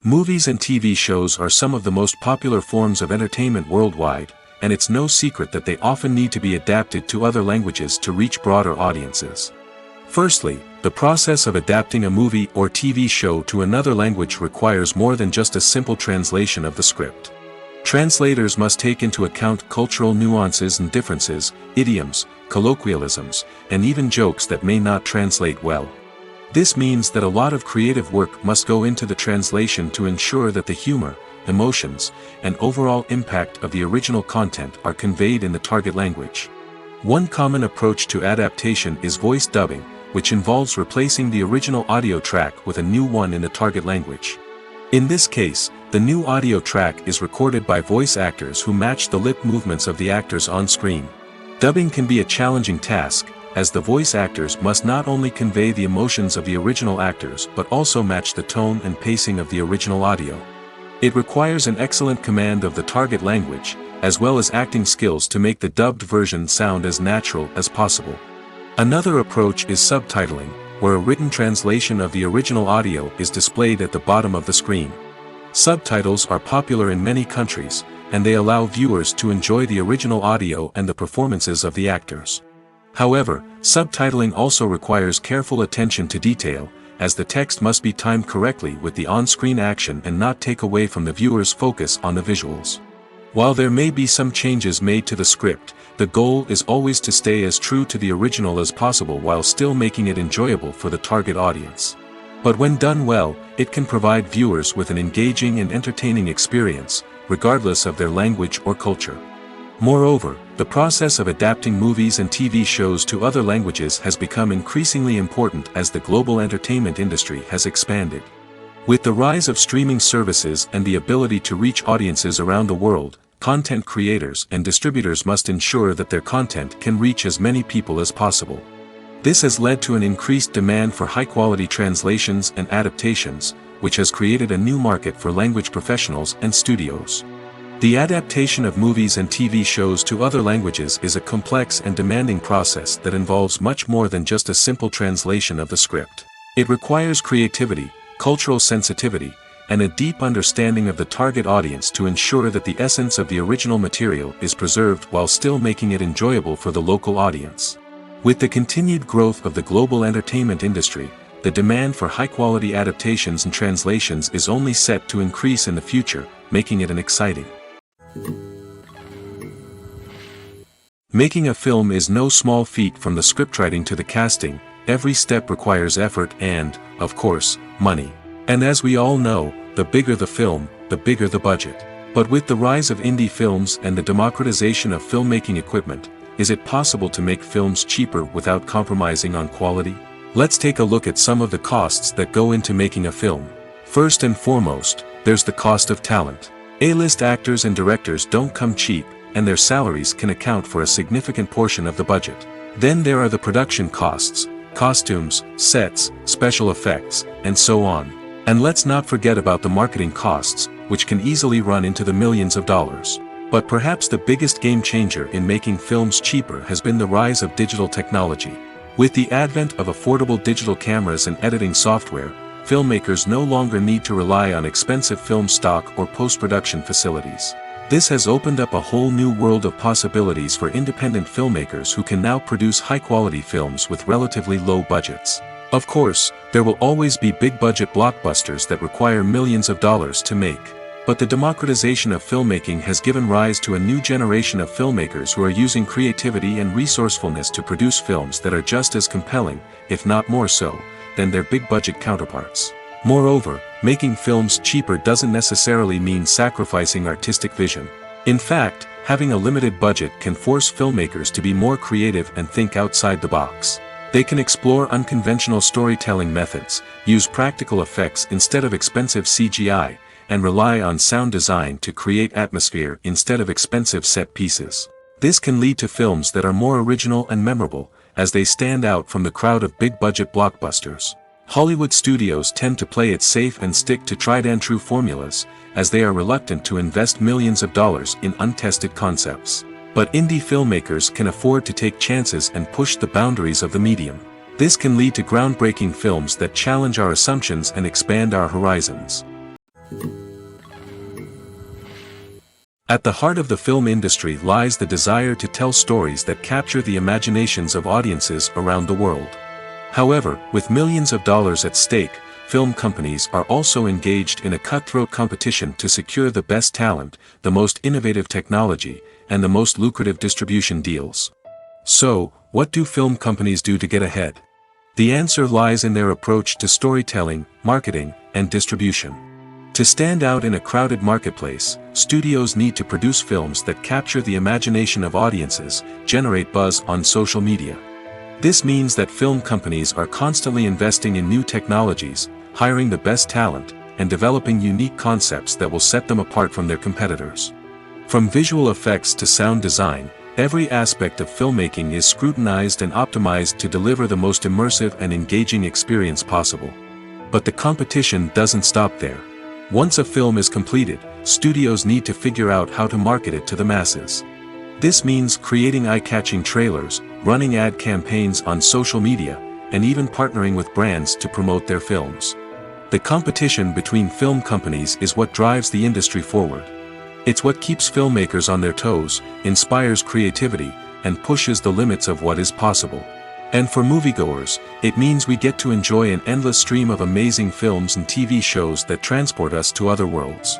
S1: Movies and TV shows are some of the most popular forms of entertainment worldwide, and it's no secret that they often need to be adapted to other languages to reach broader audiences. Firstly, the process of adapting a movie or TV show to another language requires more than just a simple translation of the script. Translators must take into account cultural nuances and differences, idioms, colloquialisms, and even jokes that may not translate well. This means that a lot of creative work must go into the translation to ensure that the humor, emotions, and overall impact of the original content are conveyed in the target language. One common approach to adaptation is voice dubbing, which involves replacing the original audio track with a new one in the target language. In this case, the new audio track is recorded by voice actors who match the lip movements of the actors on screen. Dubbing can be a challenging task, as the voice actors must not only convey the emotions of the original actors but also match the tone and pacing of the original audio. It requires an excellent command of the target language, as well as acting skills to make the dubbed version sound as natural as possible. Another approach is subtitling, where a written translation of the original audio is displayed at the bottom of the screen. Subtitles are popular in many countries, and they allow viewers to enjoy the original audio and the performances of the actors. However, subtitling also requires careful attention to detail, as the text must be timed correctly with the on-screen action and not take away from the viewer's focus on the visuals. While there may be some changes made to the script, the goal is always to stay as true to the original as possible while still making it enjoyable for the target audience. But when done well, it can provide viewers with an engaging and entertaining experience, regardless of their language or culture. Moreover, the process of adapting movies and TV shows to other languages has become increasingly important as the global entertainment industry has expanded. With the rise of streaming services and the ability to reach audiences around the world, content creators and distributors must ensure that their content can reach as many people as possible. This has led to an increased demand for high-quality translations and adaptations, which has created a new market for language professionals and studios. The adaptation of movies and TV shows to other languages is a complex and demanding process that involves much more than just a simple translation of the script. It requires creativity, cultural sensitivity, and a deep understanding of the target audience to ensure that the essence of the original material is preserved while still making it enjoyable for the local audience. With the continued growth of the global entertainment industry, the demand for high-quality adaptations and translations is only set to increase in the future, making it exciting. Making a film is no small feat. From the scriptwriting to the casting, every step requires effort and, of course, money. And as we all know, the bigger the film, the bigger the budget. But with the rise of indie films and the democratization of filmmaking equipment, is it possible to make films cheaper without compromising on quality? Let's take a look at some of the costs that go into making a film. First and foremost, there's the cost of talent. A-list actors and directors don't come cheap, and their salaries can account for a significant portion of the budget. Then there are the production costs, costumes, sets, special effects, and so on. And let's not forget about the marketing costs, which can easily run into the millions of dollars. But perhaps the biggest game changer in making films cheaper has been the rise of digital technology. With the advent of affordable digital cameras and editing software, filmmakers no longer need to rely on expensive film stock or post-production facilities. This has opened up a whole new world of possibilities for independent filmmakers who can now produce high-quality films with relatively low budgets. Of course, there will always be big-budget blockbusters that require millions of dollars to make. But the democratization of filmmaking has given rise to a new generation of filmmakers who are using creativity and resourcefulness to produce films that are just as compelling, if not more so, than their big-budget counterparts. Moreover, making films cheaper doesn't necessarily mean sacrificing artistic vision. In fact, having a limited budget can force filmmakers to be more creative and think outside the box. They can explore unconventional storytelling methods, use practical effects instead of expensive CGI, and rely on sound design to create atmosphere instead of expensive set pieces. This can lead to films that are more original and memorable, as they stand out from the crowd of big-budget blockbusters. Hollywood studios tend to play it safe and stick to tried-and-true formulas, as they are reluctant to invest millions of dollars in untested concepts. But indie filmmakers can afford to take chances and push the boundaries of the medium. This can lead to groundbreaking films that challenge our assumptions and expand our horizons. At the heart of the film industry lies the desire to tell stories that capture the imaginations of audiences around the world. However, with millions of dollars at stake, film companies are also engaged in a cutthroat competition to secure the best talent, the most innovative technology, and the most lucrative distribution deals. So, what do film companies do to get ahead? The answer lies in their approach to storytelling, marketing, and distribution. To stand out in a crowded marketplace, studios need to produce films that capture the imagination of audiences, generate buzz on social media. This means that film companies are constantly investing in new technologies, hiring the best talent, and developing unique concepts that will set them apart from their competitors. From visual effects to sound design, every aspect of filmmaking is scrutinized and optimized to deliver the most immersive and engaging experience possible. But the competition doesn't stop there. Once a film is completed, studios need to figure out how to market it to the masses. This means creating eye-catching trailers, running ad campaigns on social media, and even partnering with brands to promote their films. The competition between film companies is what drives the industry forward. It's what keeps filmmakers on their toes, inspires creativity, and pushes the limits of what is possible. And for moviegoers, it means we get to enjoy an endless stream of amazing films and TV shows that transport us to other worlds.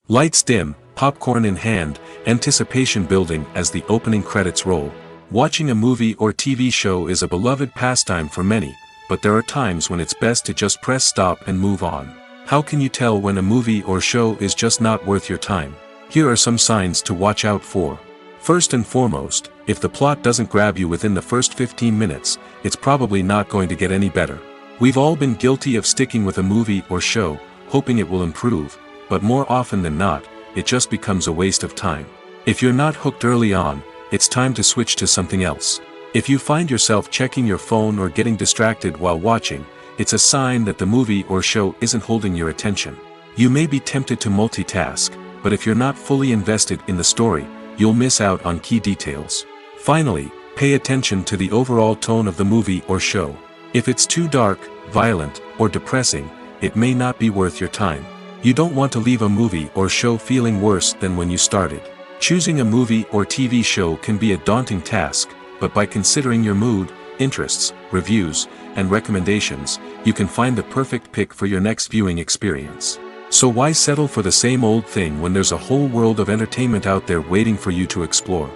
S1: Lights dim, popcorn in hand, anticipation building as the opening credits roll. Watching a movie or TV show is a beloved pastime for many, but there are times when it's best to just press stop and move on. How can you tell when a movie or show is just not worth your time? Here are some signs to watch out for. First and foremost, if the plot doesn't grab you within the first 15 minutes, it's probably not going to get any better. We've all been guilty of sticking with a movie or show, hoping it will improve, but more often than not, it just becomes a waste of time. If you're not hooked early on, it's time to switch to something else. If you find yourself checking your phone or getting distracted while watching, it's a sign that the movie or show isn't holding your attention. You may be tempted to multitask, but if you're not fully invested in the story, you'll miss out on key details. Finally, pay attention to the overall tone of the movie or show. If it's too dark, violent, or depressing, it may not be worth your time. You don't want to leave a movie or show feeling worse than when you started. Choosing a movie or TV show can be a daunting task, but by considering your mood, interests, reviews, and recommendations, you can find the perfect pick for your next viewing experience. So why settle for the same old thing when there's a whole world of entertainment out there waiting for you to explore?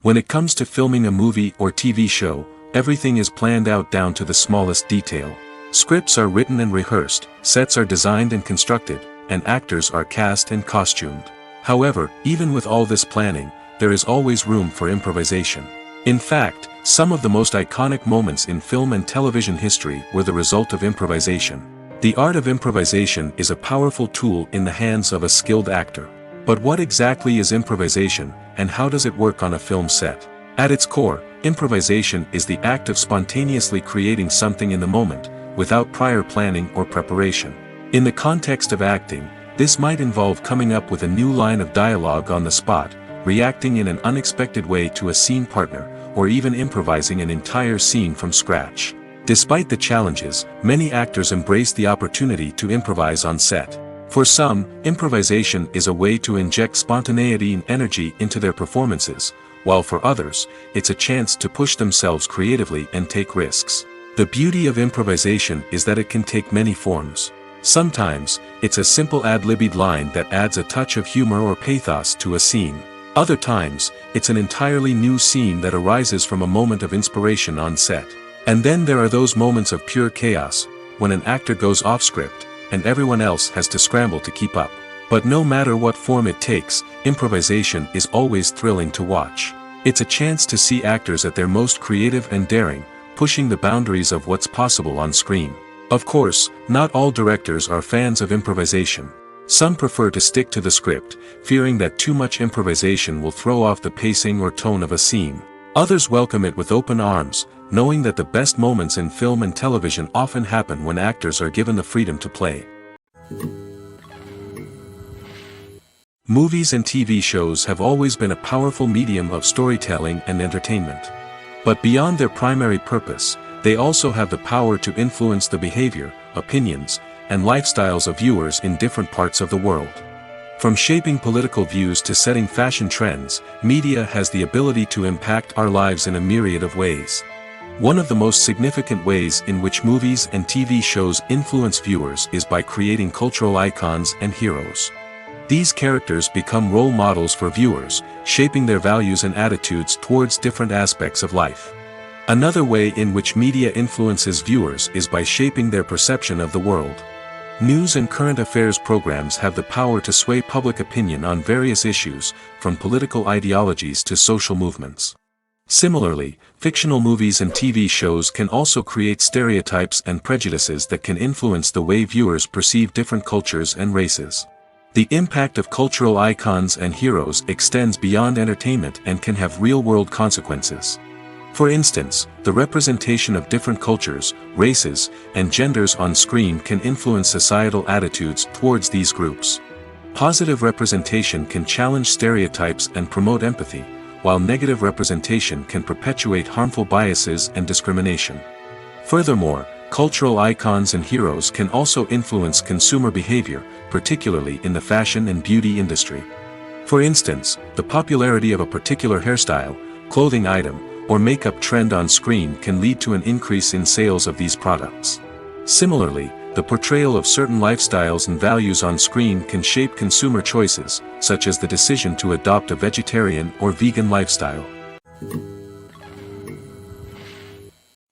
S1: When it comes to filming a movie or TV show, everything is planned out down to the smallest detail. Scripts are written and rehearsed, sets are designed and constructed, and actors are cast and costumed. However, even with all this planning, there is always room for improvisation. In fact, some of the most iconic moments in film and television history were the result of improvisation. The art of improvisation is a powerful tool in the hands of a skilled actor. But what exactly is improvisation, and how does it work on a film set? At its core, improvisation is the act of spontaneously creating something in the moment, without prior planning or preparation. In the context of acting, this might involve coming up with a new line of dialogue on the spot, reacting in an unexpected way to a scene partner, or even improvising an entire scene from scratch. Despite the challenges, many actors embrace the opportunity to improvise on set. For some, improvisation is a way to inject spontaneity and energy into their performances, while for others, it's a chance to push themselves creatively and take risks. The beauty of improvisation is that it can take many forms. Sometimes, it's a simple ad-libbed line that adds a touch of humor or pathos to a scene. Other times, it's an entirely new scene that arises from a moment of inspiration on set. And then there are those moments of pure chaos, when an actor goes off script, and everyone else has to scramble to keep up. But no matter what form it takes, improvisation is always thrilling to watch. It's a chance to see actors at their most creative and daring, pushing the boundaries of what's possible on screen. Of course, not all directors are fans of improvisation. Some prefer to stick to the script, fearing that too much improvisation will throw off the pacing or tone of a scene. Others welcome it with open arms, knowing that the best moments in film and television often happen when actors are given the freedom to play. Movies and TV shows have always been a powerful medium of storytelling and entertainment. But beyond their primary purpose, they also have the power to influence the behavior, opinions, and lifestyles of viewers in different parts of the world. From shaping political views to setting fashion trends, media has the ability to impact our lives in a myriad of ways. One of the most significant ways in which movies and TV shows influence viewers is by creating cultural icons and heroes. These characters become role models for viewers, shaping their values and attitudes towards different aspects of life. Another way in which media influences viewers is by shaping their perception of the world. News and current affairs programs have the power to sway public opinion on various issues, from political ideologies to social movements. Similarly, fictional movies and TV shows can also create stereotypes and prejudices that can influence the way viewers perceive different cultures and races. The impact of cultural icons and heroes extends beyond entertainment and can have real-world consequences. For instance, the representation of different cultures, races, and genders on screen can influence societal attitudes towards these groups. Positive representation can challenge stereotypes and promote empathy, while negative representation can perpetuate harmful biases and discrimination. Furthermore, cultural icons and heroes can also influence consumer behavior, particularly in the fashion and beauty industry. For instance, the popularity of a particular hairstyle, clothing item, or makeup trend on screen can lead to an increase in sales of these products. Similarly, the portrayal of certain lifestyles and values on screen can shape consumer choices, such as the decision to adopt a vegetarian or vegan lifestyle.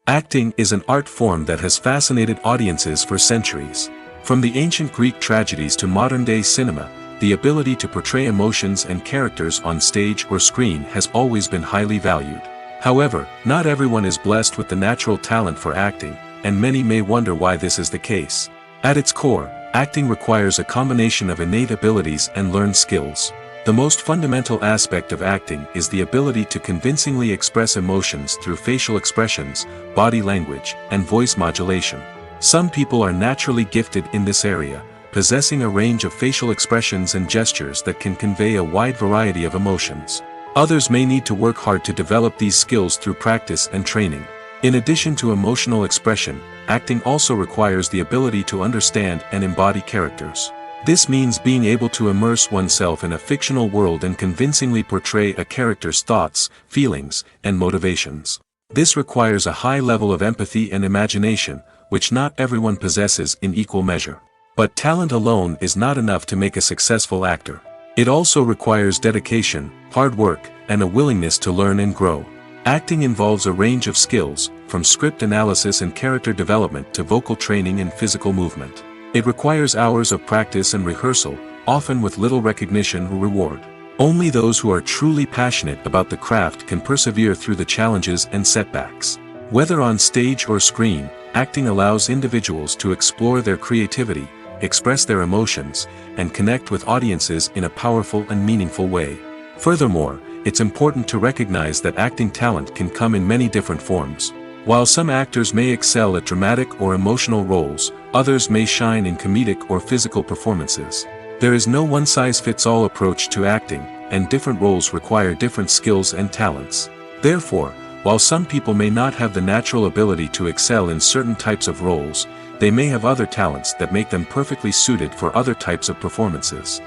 S1: Acting is an art form that has fascinated audiences for centuries. From the ancient Greek tragedies to modern-day cinema, the ability to portray emotions and characters on stage or screen has always been highly valued. However, not everyone is blessed with the natural talent for acting, and many may wonder why this is the case. At its core, acting requires a combination of innate abilities and learned skills. The most fundamental aspect of acting is the ability to convincingly express emotions through facial expressions, body language, and voice modulation. Some people are naturally gifted in this area, possessing a range of facial expressions and gestures that can convey a wide variety of emotions. Others may need to work hard to develop these skills through practice and training. In addition to emotional expression, acting also requires the ability to understand and embody characters. This means being able to immerse oneself in a fictional world and convincingly portray a character's thoughts, feelings, and motivations. This requires a high level of empathy and imagination, which not everyone possesses in equal measure. But talent alone is not enough to make a successful actor. It also requires dedication, hard work, and a willingness to learn and grow. Acting involves a range of skills, from script analysis and character development to vocal training and physical movement. It requires hours of practice and rehearsal, often with little recognition or reward. Only those who are truly passionate about the craft can persevere through the challenges and setbacks. Whether on stage or screen, acting allows individuals to explore their creativity, express their emotions, and connect with audiences in a powerful and meaningful way. Furthermore, it's important to recognize that acting talent can come in many different forms. While some actors may excel at dramatic or emotional roles, others may shine in comedic or physical performances. There is no one-size-fits-all approach to acting, and different roles require different skills and talents. Therefore, while some people may not have the natural ability to excel in certain types of roles, they may have other talents that make them perfectly suited for other types of performances.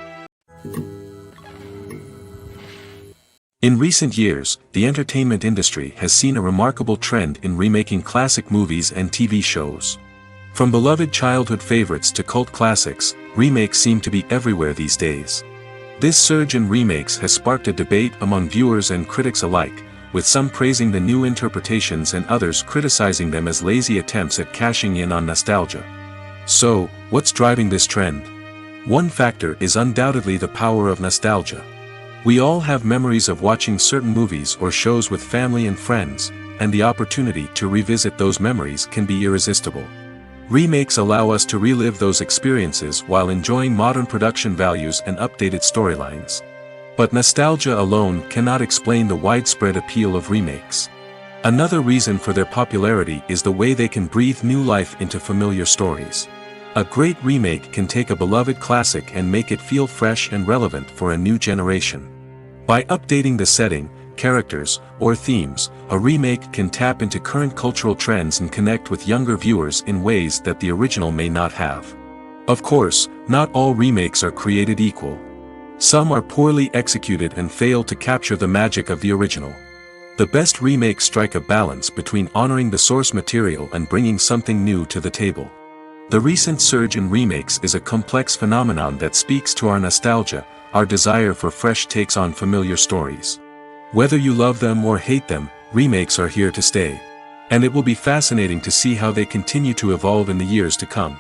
S1: In recent years, the entertainment industry has seen a remarkable trend in remaking classic movies and TV shows. From beloved childhood favorites to cult classics, remakes seem to be everywhere these days. This surge in remakes has sparked a debate among viewers and critics alike, with some praising the new interpretations and others criticizing them as lazy attempts at cashing in on nostalgia. So, what's driving this trend? One factor is undoubtedly the power of nostalgia. We all have memories of watching certain movies or shows with family and friends, and the opportunity to revisit those memories can be irresistible. Remakes allow us to relive those experiences while enjoying modern production values and updated storylines. But nostalgia alone cannot explain the widespread appeal of remakes. Another reason for their popularity is the way they can breathe new life into familiar stories. A great remake can take a beloved classic and make it feel fresh and relevant for a new generation. By updating the setting, characters, or themes, a remake can tap into current cultural trends and connect with younger viewers in ways that the original may not have. Of course, not all remakes are created equal. Some are poorly executed and fail to capture the magic of the original. The best remakes strike a balance between honoring the source material and bringing something new to the table. The recent surge in remakes is a complex phenomenon that speaks to our nostalgia, our desire for fresh takes on familiar stories. Whether you love them or hate them, remakes are here to stay. And it will be fascinating to see how they continue to evolve in the years to come.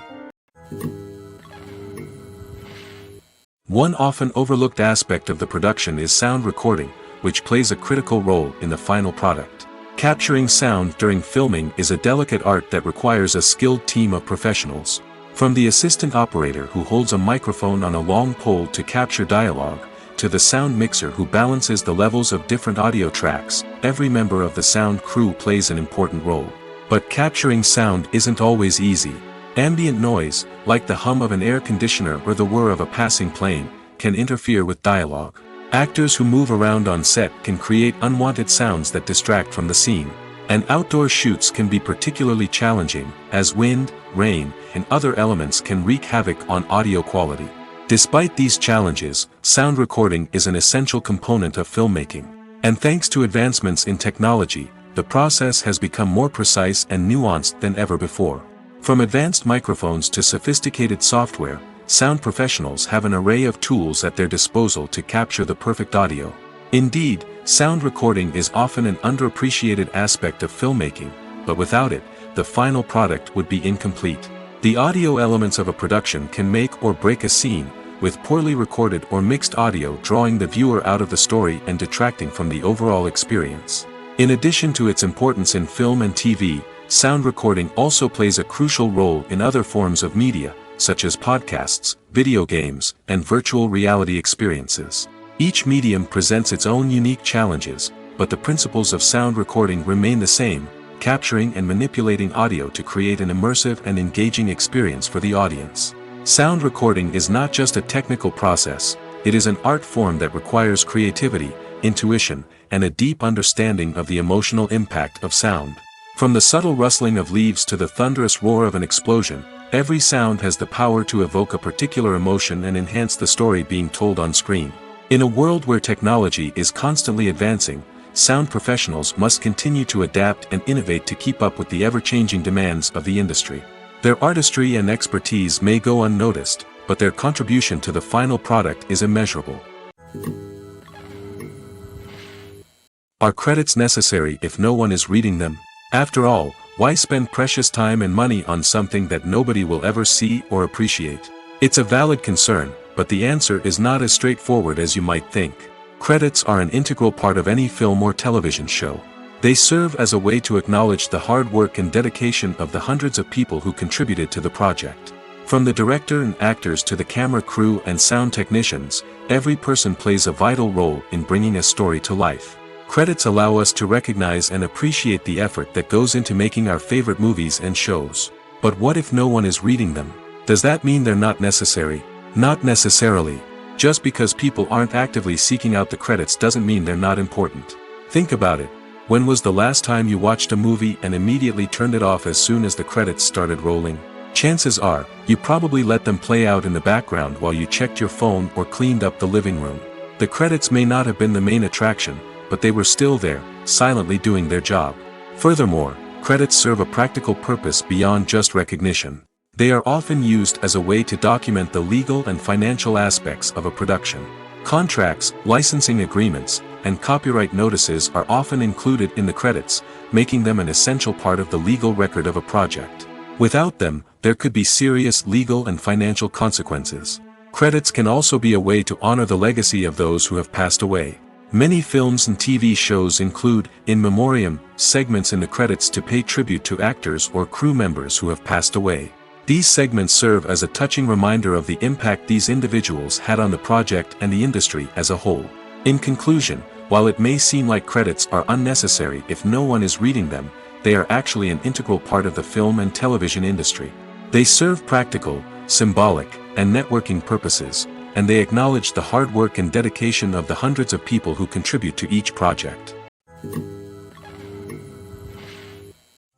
S1: One often overlooked aspect of the production is sound recording, which plays a critical role in the final product. Capturing sound during filming is a delicate art that requires a skilled team of professionals. From the assistant operator who holds a microphone on a long pole to capture dialogue, to the sound mixer who balances the levels of different audio tracks, every member of the sound crew plays an important role. But capturing sound isn't always easy. Ambient noise, like the hum of an air conditioner or the whir of a passing plane, can interfere with dialogue. Actors who move around on set can create unwanted sounds that distract from the scene. And outdoor shoots can be particularly challenging, as wind, rain, and other elements can wreak havoc on audio quality. Despite these challenges, sound recording is an essential component of filmmaking. And thanks to advancements in technology, the process has become more precise and nuanced than ever before. From advanced microphones to sophisticated software, sound professionals have an array of tools at their disposal to capture the perfect audio. Indeed, sound recording is often an underappreciated aspect of filmmaking, but without it, the final product would be incomplete. The audio elements of a production can make or break a scene, with poorly recorded or mixed audio drawing the viewer out of the story and detracting from the overall experience. In addition to its importance in film and TV, sound recording also plays a crucial role in other forms of media, such as podcasts, video games, and virtual reality experiences. Each medium presents its own unique challenges, but the principles of sound recording remain the same, capturing and manipulating audio to create an immersive and engaging experience for the audience. Sound recording is not just a technical process, it is an art form that requires creativity, intuition, and a deep understanding of the emotional impact of sound. From the subtle rustling of leaves to the thunderous roar of an explosion, every sound has the power to evoke a particular emotion and enhance the story being told on screen. In a world where technology is constantly advancing, sound professionals must continue to adapt and innovate to keep up with the ever-changing demands of the industry. Their artistry and expertise may go unnoticed, but their contribution to the final product is immeasurable. Are credits necessary if no one is reading them? After all, why spend precious time and money on something that nobody will ever see or appreciate? It's a valid concern, but the answer is not as straightforward as you might think. Credits are an integral part of any film or television show. They serve as a way to acknowledge the hard work and dedication of the hundreds of people who contributed to the project. From the director and actors to the camera crew and sound technicians, every person plays a vital role in bringing a story to life. Credits allow us to recognize and appreciate the effort that goes into making our favorite movies and shows. But what if no one is reading them? Does that mean they're not necessary? Not necessarily. Just because people aren't actively seeking out the credits doesn't mean they're not important. Think about it. When was the last time you watched a movie and immediately turned it off as soon as the credits started rolling? Chances are, you probably let them play out in the background while you checked your phone or cleaned up the living room. The credits may not have been the main attraction, but they were still there, silently doing their job. Furthermore, credits serve a practical purpose beyond just recognition. They are often used as a way to document the legal and financial aspects of a production. Contracts, licensing agreements, and copyright notices are often included in the credits, making them an essential part of the legal record of a project. Without them, there could be serious legal and financial consequences. Credits can also be a way to honor the legacy of those who have passed away. Many films and TV shows include, in memoriam, segments in the credits to pay tribute to actors or crew members who have passed away. These segments serve as a touching reminder of the impact these individuals had on the project and the industry as a whole. In conclusion, while it may seem like credits are unnecessary if no one is reading them, they are actually an integral part of the film and television industry. They serve practical, symbolic, and networking purposes, and they acknowledge the hard work and dedication of the hundreds of people who contribute to each project.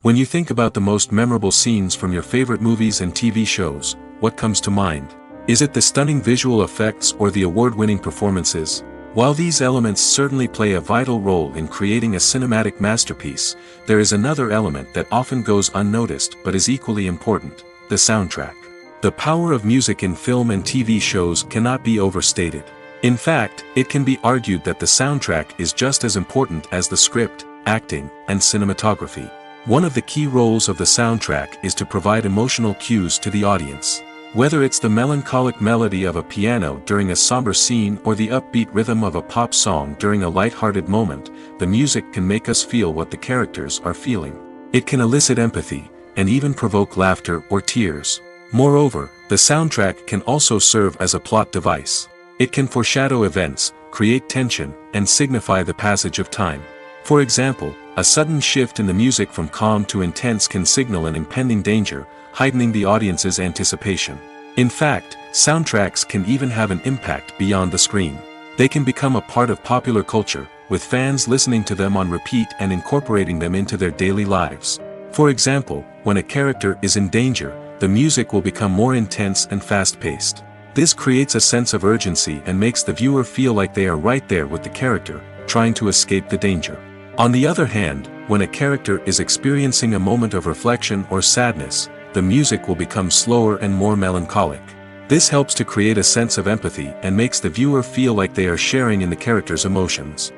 S1: When you think about the most memorable scenes from your favorite movies and TV shows, what comes to mind? Is it the stunning visual effects or the award-winning performances? While these elements certainly play a vital role in creating a cinematic masterpiece, there is another element that often goes unnoticed but is equally important: the soundtrack. The power of music in film and TV shows cannot be overstated. In fact, it can be argued that the soundtrack is just as important as the script, acting, and cinematography. One of the key roles of the soundtrack is to provide emotional cues to the audience. Whether it's the melancholic melody of a piano during a somber scene or the upbeat rhythm of a pop song during a light-hearted moment, the music can make us feel what the characters are feeling. It can elicit empathy, and even provoke laughter or tears. Moreover, the soundtrack can also serve as a plot device. It can foreshadow events, create tension, and signify the passage of time. For example, a sudden shift in the music from calm to intense can signal an impending danger, heightening the audience's anticipation. In fact, soundtracks can even have an impact beyond the screen. They can become a part of popular culture, with fans listening to them on repeat and incorporating them into their daily lives. For example, when a character is in danger, the music will become more intense and fast-paced. This creates a sense of urgency and makes the viewer feel like they are right there with the character, trying to escape the danger. On the other hand, when a character is experiencing a moment of reflection or sadness, the music will become slower and more melancholic. This helps to create a sense of empathy and makes the viewer feel like they are sharing in the character's emotions.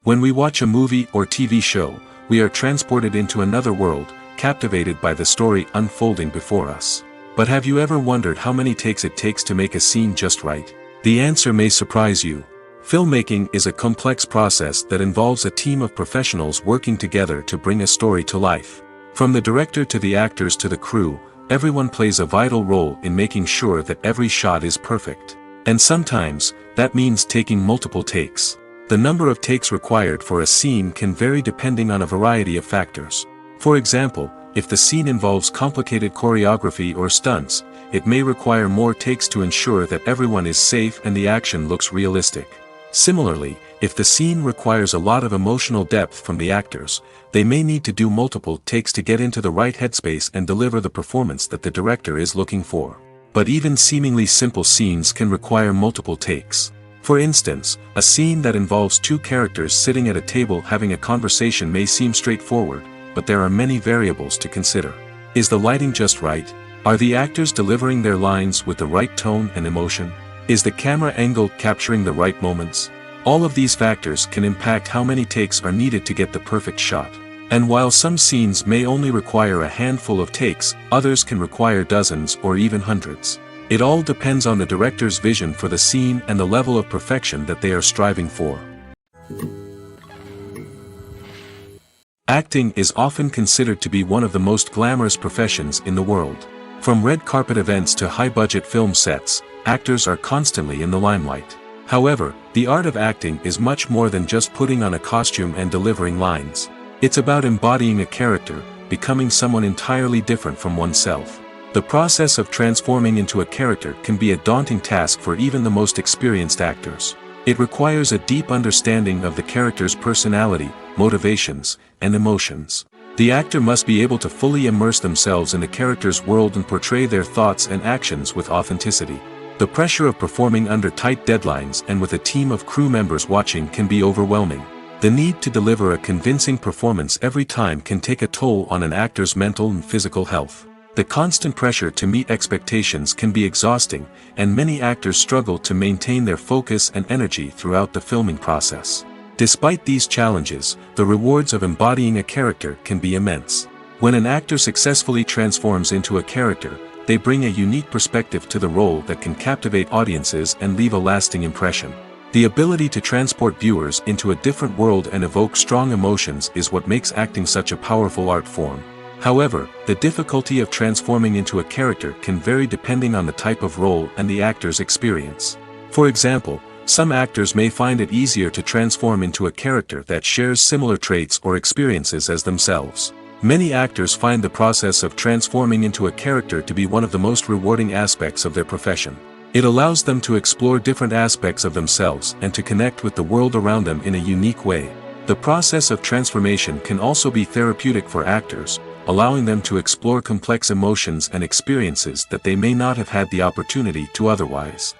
S1: When we watch a movie or TV show, we are transported into another world, captivated by the story unfolding before us. But have you ever wondered how many takes it takes to make a scene just right? The answer may surprise you. Filmmaking is a complex process that involves a team of professionals working together to bring a story to life. From the director to the actors to the crew, everyone plays a vital role in making sure that every shot is perfect. And sometimes, that means taking multiple takes. The number of takes required for a scene can vary depending on a variety of factors. For example, if the scene involves complicated choreography or stunts, it may require more takes to ensure that everyone is safe and the action looks realistic. Similarly, if the scene requires a lot of emotional depth from the actors, they may need to do multiple takes to get into the right headspace and deliver the performance that the director is looking for. But even seemingly simple scenes can require multiple takes. For instance, a scene that involves two characters sitting at a table having a conversation may seem straightforward, but there are many variables to consider. Is the lighting just right? Are the actors delivering their lines with the right tone and emotion? Is the camera angle capturing the right moments? All of these factors can impact how many takes are needed to get the perfect shot. And while some scenes may only require a handful of takes, others can require dozens or even hundreds. It all depends on the director's vision for the scene and the level of perfection that they are striving for. Acting is often considered to be one of the most glamorous professions in the world. From red carpet events to high-budget film sets, actors are constantly in the limelight. However, the art of acting is much more than just putting on a costume and delivering lines. It's about embodying a character, becoming someone entirely different from oneself. The process of transforming into a character can be a daunting task for even the most experienced actors. It requires a deep understanding of the character's personality, motivations, and emotions. The actor must be able to fully immerse themselves in the character's world and portray their thoughts and actions with authenticity. The pressure of performing under tight deadlines and with a team of crew members watching can be overwhelming. The need to deliver a convincing performance every time can take a toll on an actor's mental and physical health. The constant pressure to meet expectations can be exhausting, and many actors struggle to maintain their focus and energy throughout the filming process. Despite these challenges, the rewards of embodying a character can be immense. When an actor successfully transforms into a character, they bring a unique perspective to the role that can captivate audiences and leave a lasting impression. The ability to transport viewers into a different world and evoke strong emotions is what makes acting such a powerful art form. However, the difficulty of transforming into a character can vary depending on the type of role and the actor's experience. For example, some actors may find it easier to transform into a character that shares similar traits or experiences as themselves. Many actors find the process of transforming into a character to be one of the most rewarding aspects of their profession. It allows them to explore different aspects of themselves and to connect with the world around them in a unique way. The process of transformation can also be therapeutic for actors, allowing them to explore complex emotions and experiences that they may not have had the opportunity to otherwise.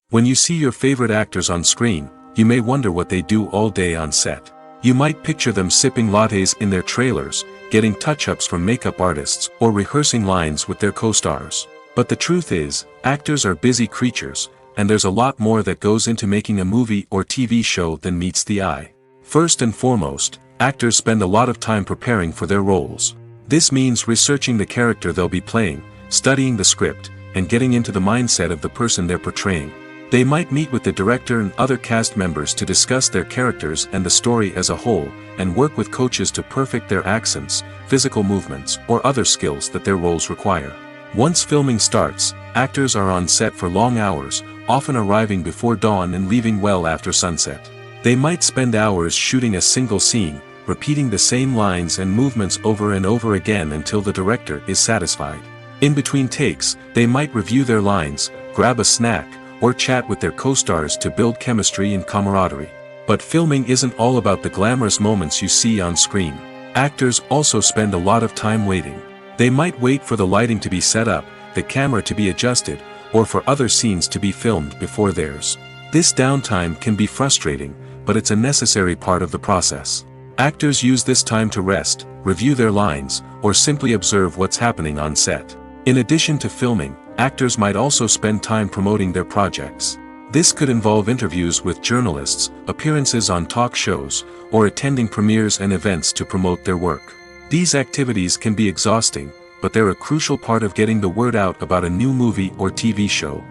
S1: When you see your favorite actors on screen, you may wonder what they do all day on set. You might picture them sipping lattes in their trailers, getting touch-ups from makeup artists, or rehearsing lines with their co-stars. But the truth is, actors are busy creatures, and there's a lot more that goes into making a movie or TV show than meets the eye. First and foremost, actors spend a lot of time preparing for their roles. This means researching the character they'll be playing, studying the script, and getting into the mindset of the person they're portraying. They might meet with the director and other cast members to discuss their characters and the story as a whole, and work with coaches to perfect their accents, physical movements, or other skills that their roles require. Once filming starts, actors are on set for long hours, often arriving before dawn and leaving well after sunset. They might spend hours shooting a single scene, repeating the same lines and movements over and over again until the director is satisfied. In between takes, they might review their lines, grab a snack, or chat with their co-stars to build chemistry and camaraderie. But filming isn't all about the glamorous moments you see on screen. Actors also spend a lot of time waiting. They might wait for the lighting to be set up, the camera to be adjusted, or for other scenes to be filmed before theirs. This downtime can be frustrating, but it's a necessary part of the process. Actors use this time to rest, review their lines, or simply observe what's happening on set. In addition to filming, actors might also spend time promoting their projects. This could involve interviews with journalists, appearances on talk shows, or attending premieres and events to promote their work. These activities can be exhausting, but they're a crucial part of getting the word out about a new movie or TV show.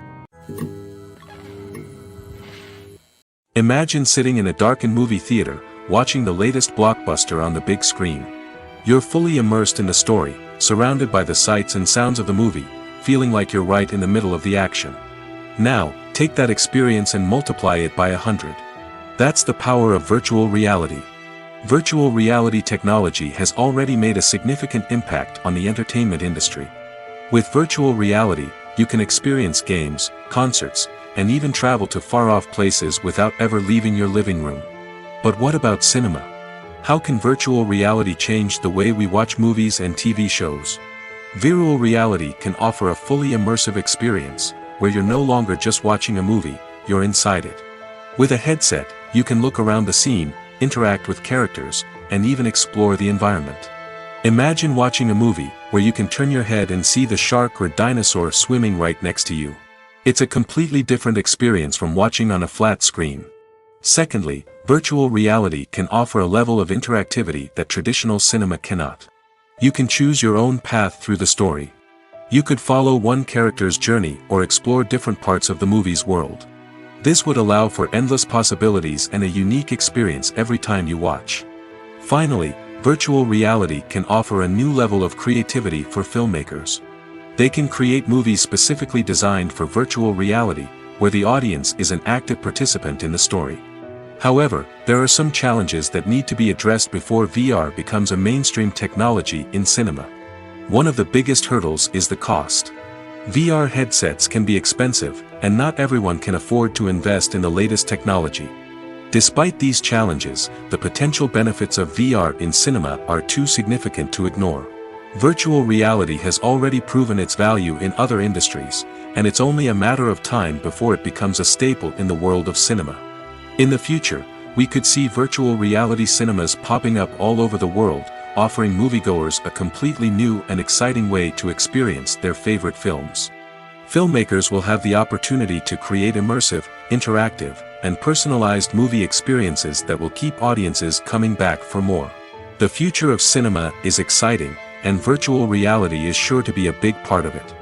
S1: Imagine sitting in a darkened movie theater, watching the latest blockbuster on the big screen. You're fully immersed in the story, surrounded by the sights and sounds of the movie, feeling like you're right in the middle of the action. Now, take that experience and multiply it by 100. That's the power of virtual reality. Virtual reality technology has already made a significant impact on the entertainment industry. With virtual reality, you can experience games, concerts, and even travel to far-off places without ever leaving your living room. But what about cinema? How can virtual reality change the way we watch movies and TV shows? Virtual reality can offer a fully immersive experience, where you're no longer just watching a movie, you're inside it. With a headset, you can look around the scene, interact with characters, and even explore the environment. Imagine watching a movie, where you can turn your head and see the shark or dinosaur swimming right next to you. It's a completely different experience from watching on a flat screen. Secondly, virtual reality can offer a level of interactivity that traditional cinema cannot. You can choose your own path through the story. You could follow one character's journey or explore different parts of the movie's world. This would allow for endless possibilities and a unique experience every time you watch. Finally, virtual reality can offer a new level of creativity for filmmakers. They can create movies specifically designed for virtual reality, where the audience is an active participant in the story. However, there are some challenges that need to be addressed before VR becomes a mainstream technology in cinema. One of the biggest hurdles is the cost. VR headsets can be expensive, and not everyone can afford to invest in the latest technology. Despite these challenges, the potential benefits of VR in cinema are too significant to ignore. Virtual reality has already proven its value in other industries, and it's only a matter of time before it becomes a staple in the world of cinema. In the future, we could see virtual reality cinemas popping up all over the world, offering moviegoers a completely new and exciting way to experience their favorite films. Filmmakers will have the opportunity to create immersive, interactive, and personalized movie experiences that will keep audiences coming back for more. The future of cinema is exciting, and virtual reality is sure to be a big part of it.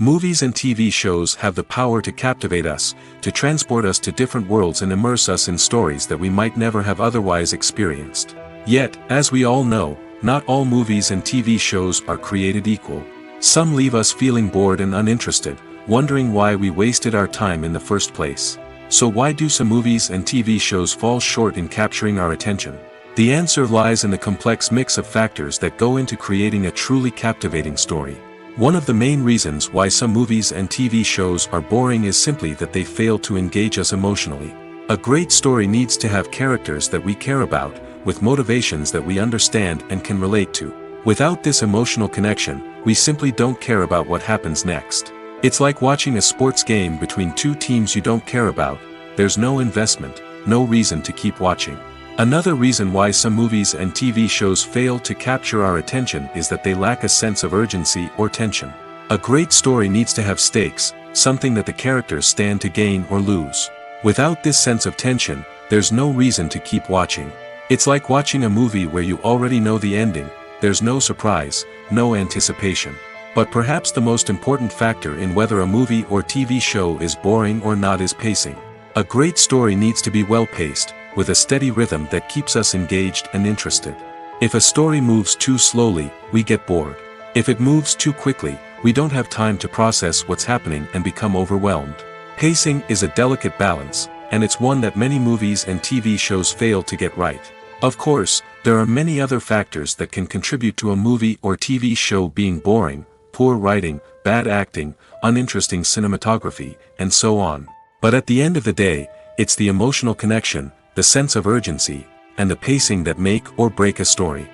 S1: Movies and TV shows have the power to captivate us, to transport us to different worlds and immerse us in stories that we might never have otherwise experienced. Yet, as we all know, not all movies and TV shows are created equal. Some leave us feeling bored and uninterested, wondering why we wasted our time in the first place. So why do some movies and TV shows fall short in capturing our attention? The answer lies in the complex mix of factors that go into creating a truly captivating story. One of the main reasons why some movies and TV shows are boring is simply that they fail to engage us emotionally. A great story needs to have characters that we care about, with motivations that we understand and can relate to. Without this emotional connection, we simply don't care about what happens next. It's like watching a sports game between two teams you don't care about. There's no investment, no reason to keep watching. Another reason why some movies and TV shows fail to capture our attention is that they lack a sense of urgency or tension. A great story needs to have stakes, something that the characters stand to gain or lose. Without this sense of tension, there's no reason to keep watching. It's like watching a movie where you already know the ending. There's no surprise, no anticipation. But perhaps the most important factor in whether a movie or TV show is boring or not is pacing. A great story needs to be well-paced, with a steady rhythm that keeps us engaged and interested. If a story moves too slowly, we get bored. If it moves too quickly, we don't have time to process what's happening and become overwhelmed. Pacing is a delicate balance, and it's one that many movies and TV shows fail to get right. Of course, there are many other factors that can contribute to a movie or TV show being boring: poor writing, bad acting, uninteresting cinematography, and so on. But at the end of the day, it's the emotional connection, the sense of urgency, and the pacing that make or break a story.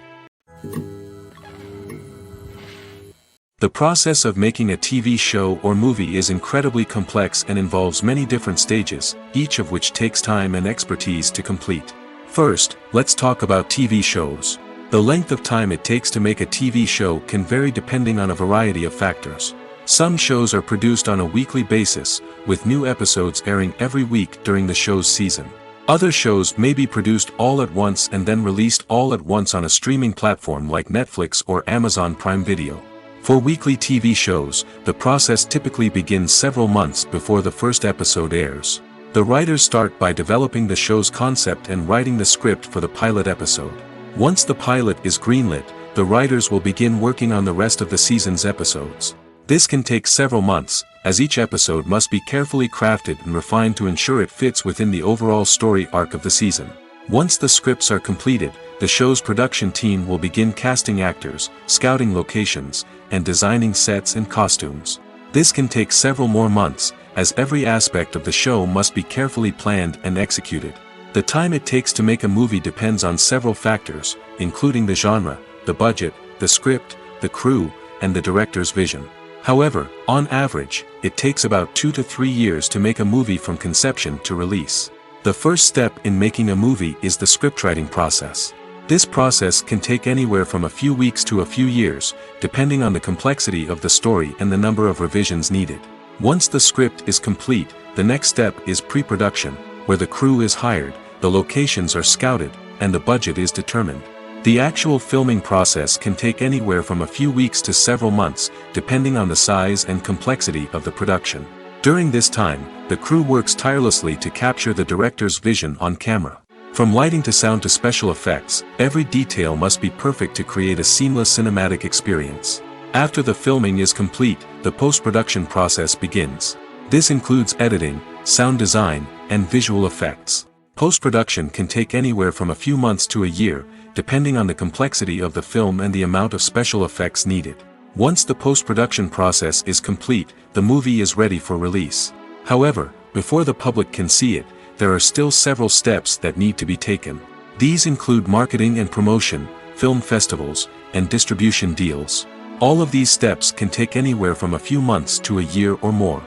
S1: The process of making a TV show or movie is incredibly complex and involves many different stages, each of which takes time and expertise to complete. First, let's talk about TV shows. The length of time it takes to make a TV show can vary depending on a variety of factors. Some shows are produced on a weekly basis, with new episodes airing every week during the show's season. Other shows may be produced all at once and then released all at once on a streaming platform like Netflix or Amazon Prime Video. For weekly TV shows, the process typically begins several months before the first episode airs. The writers start by developing the show's concept and writing the script for the pilot episode. Once the pilot is greenlit, the writers will begin working on the rest of the season's episodes. This can take several months, as each episode must be carefully crafted and refined to ensure it fits within the overall story arc of the season. Once the scripts are completed, the show's production team will begin casting actors, scouting locations, and designing sets and costumes. This can take several more months, as every aspect of the show must be carefully planned and executed. The time it takes to make a movie depends on several factors, including the genre, the budget, the script, the crew, and the director's vision. However, on average, it takes about 2 to 3 years to make a movie from conception to release. The first step in making a movie is the scriptwriting process. This process can take anywhere from a few weeks to a few years, depending on the complexity of the story and the number of revisions needed. Once the script is complete, the next step is pre-production, where the crew is hired, the locations are scouted, and the budget is determined. The actual filming process can take anywhere from a few weeks to several months, depending on the size and complexity of the production. During this time, the crew works tirelessly to capture the director's vision on camera. From lighting to sound to special effects, every detail must be perfect to create a seamless cinematic experience. After the filming is complete, the post-production process begins. This includes editing, sound design, and visual effects. Post-production can take anywhere from a few months to a year, depending on the complexity of the film and the amount of special effects needed. Once the post-production process is complete, the movie is ready for release. However, before the public can see it, there are still several steps that need to be taken. These include marketing and promotion, film festivals, and distribution deals. All of these steps can take anywhere from a few months to a year or more.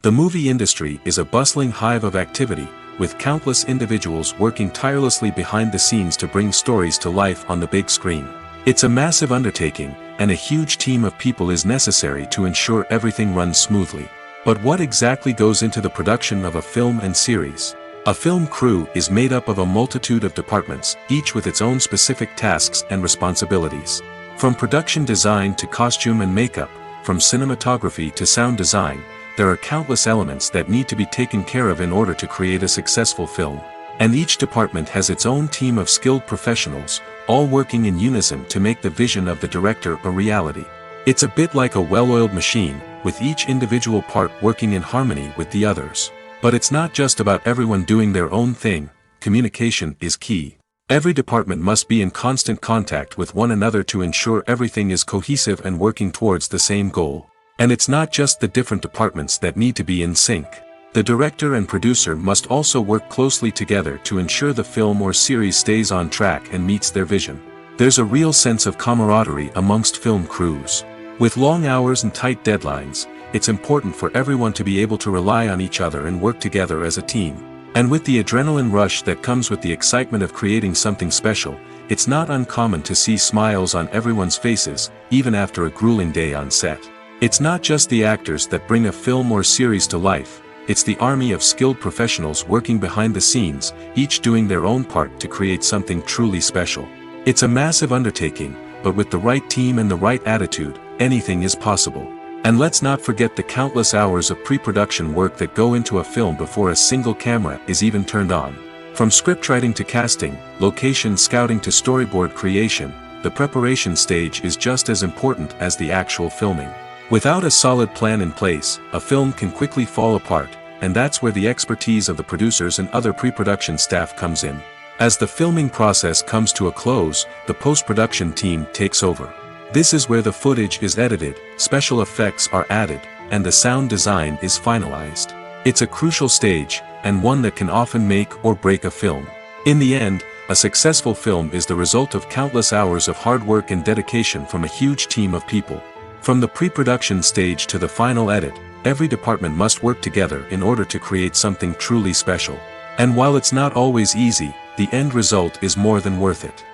S1: The movie industry is a bustling hive of activity, with countless individuals working tirelessly behind the scenes to bring stories to life on the big screen. It's a massive undertaking, and a huge team of people is necessary to ensure everything runs smoothly. But what exactly goes into the production of a film and series? A film crew is made up of a multitude of departments, each with its own specific tasks and responsibilities. From production design to costume and makeup, from cinematography to sound design, there are countless elements that need to be taken care of in order to create a successful film. And each department has its own team of skilled professionals, all working in unison to make the vision of the director a reality. It's a bit like a well-oiled machine, with each individual part working in harmony with the others. But it's not just about everyone doing their own thing. Communication is key. Every department must be in constant contact with one another to ensure everything is cohesive and working towards the same goal. And it's not just the different departments that need to be in sync. The director and producer must also work closely together to ensure the film or series stays on track and meets their vision. There's a real sense of camaraderie amongst film crews. With long hours and tight deadlines, it's important for everyone to be able to rely on each other and work together as a team. And with the adrenaline rush that comes with the excitement of creating something special, it's not uncommon to see smiles on everyone's faces, even after a grueling day on set. It's not just the actors that bring a film or series to life. It's the army of skilled professionals working behind the scenes, each doing their own part to create something truly special. It's a massive undertaking, but with the right team and the right attitude, anything is possible. And let's not forget the countless hours of pre-production work that go into a film before a single camera is even turned on. From scriptwriting to casting, location scouting to storyboard creation, the preparation stage is just as important as the actual filming. Without a solid plan in place, a film can quickly fall apart, and that's where the expertise of the producers and other pre-production staff comes in. As the filming process comes to a close, the post-production team takes over. This is where the footage is edited, special effects are added, and the sound design is finalized. It's a crucial stage, and one that can often make or break a film. In the end, a successful film is the result of countless hours of hard work and dedication from a huge team of people. From the pre-production stage to the final edit, every department must work together in order to create something truly special. And while it's not always easy, the end result is more than worth it.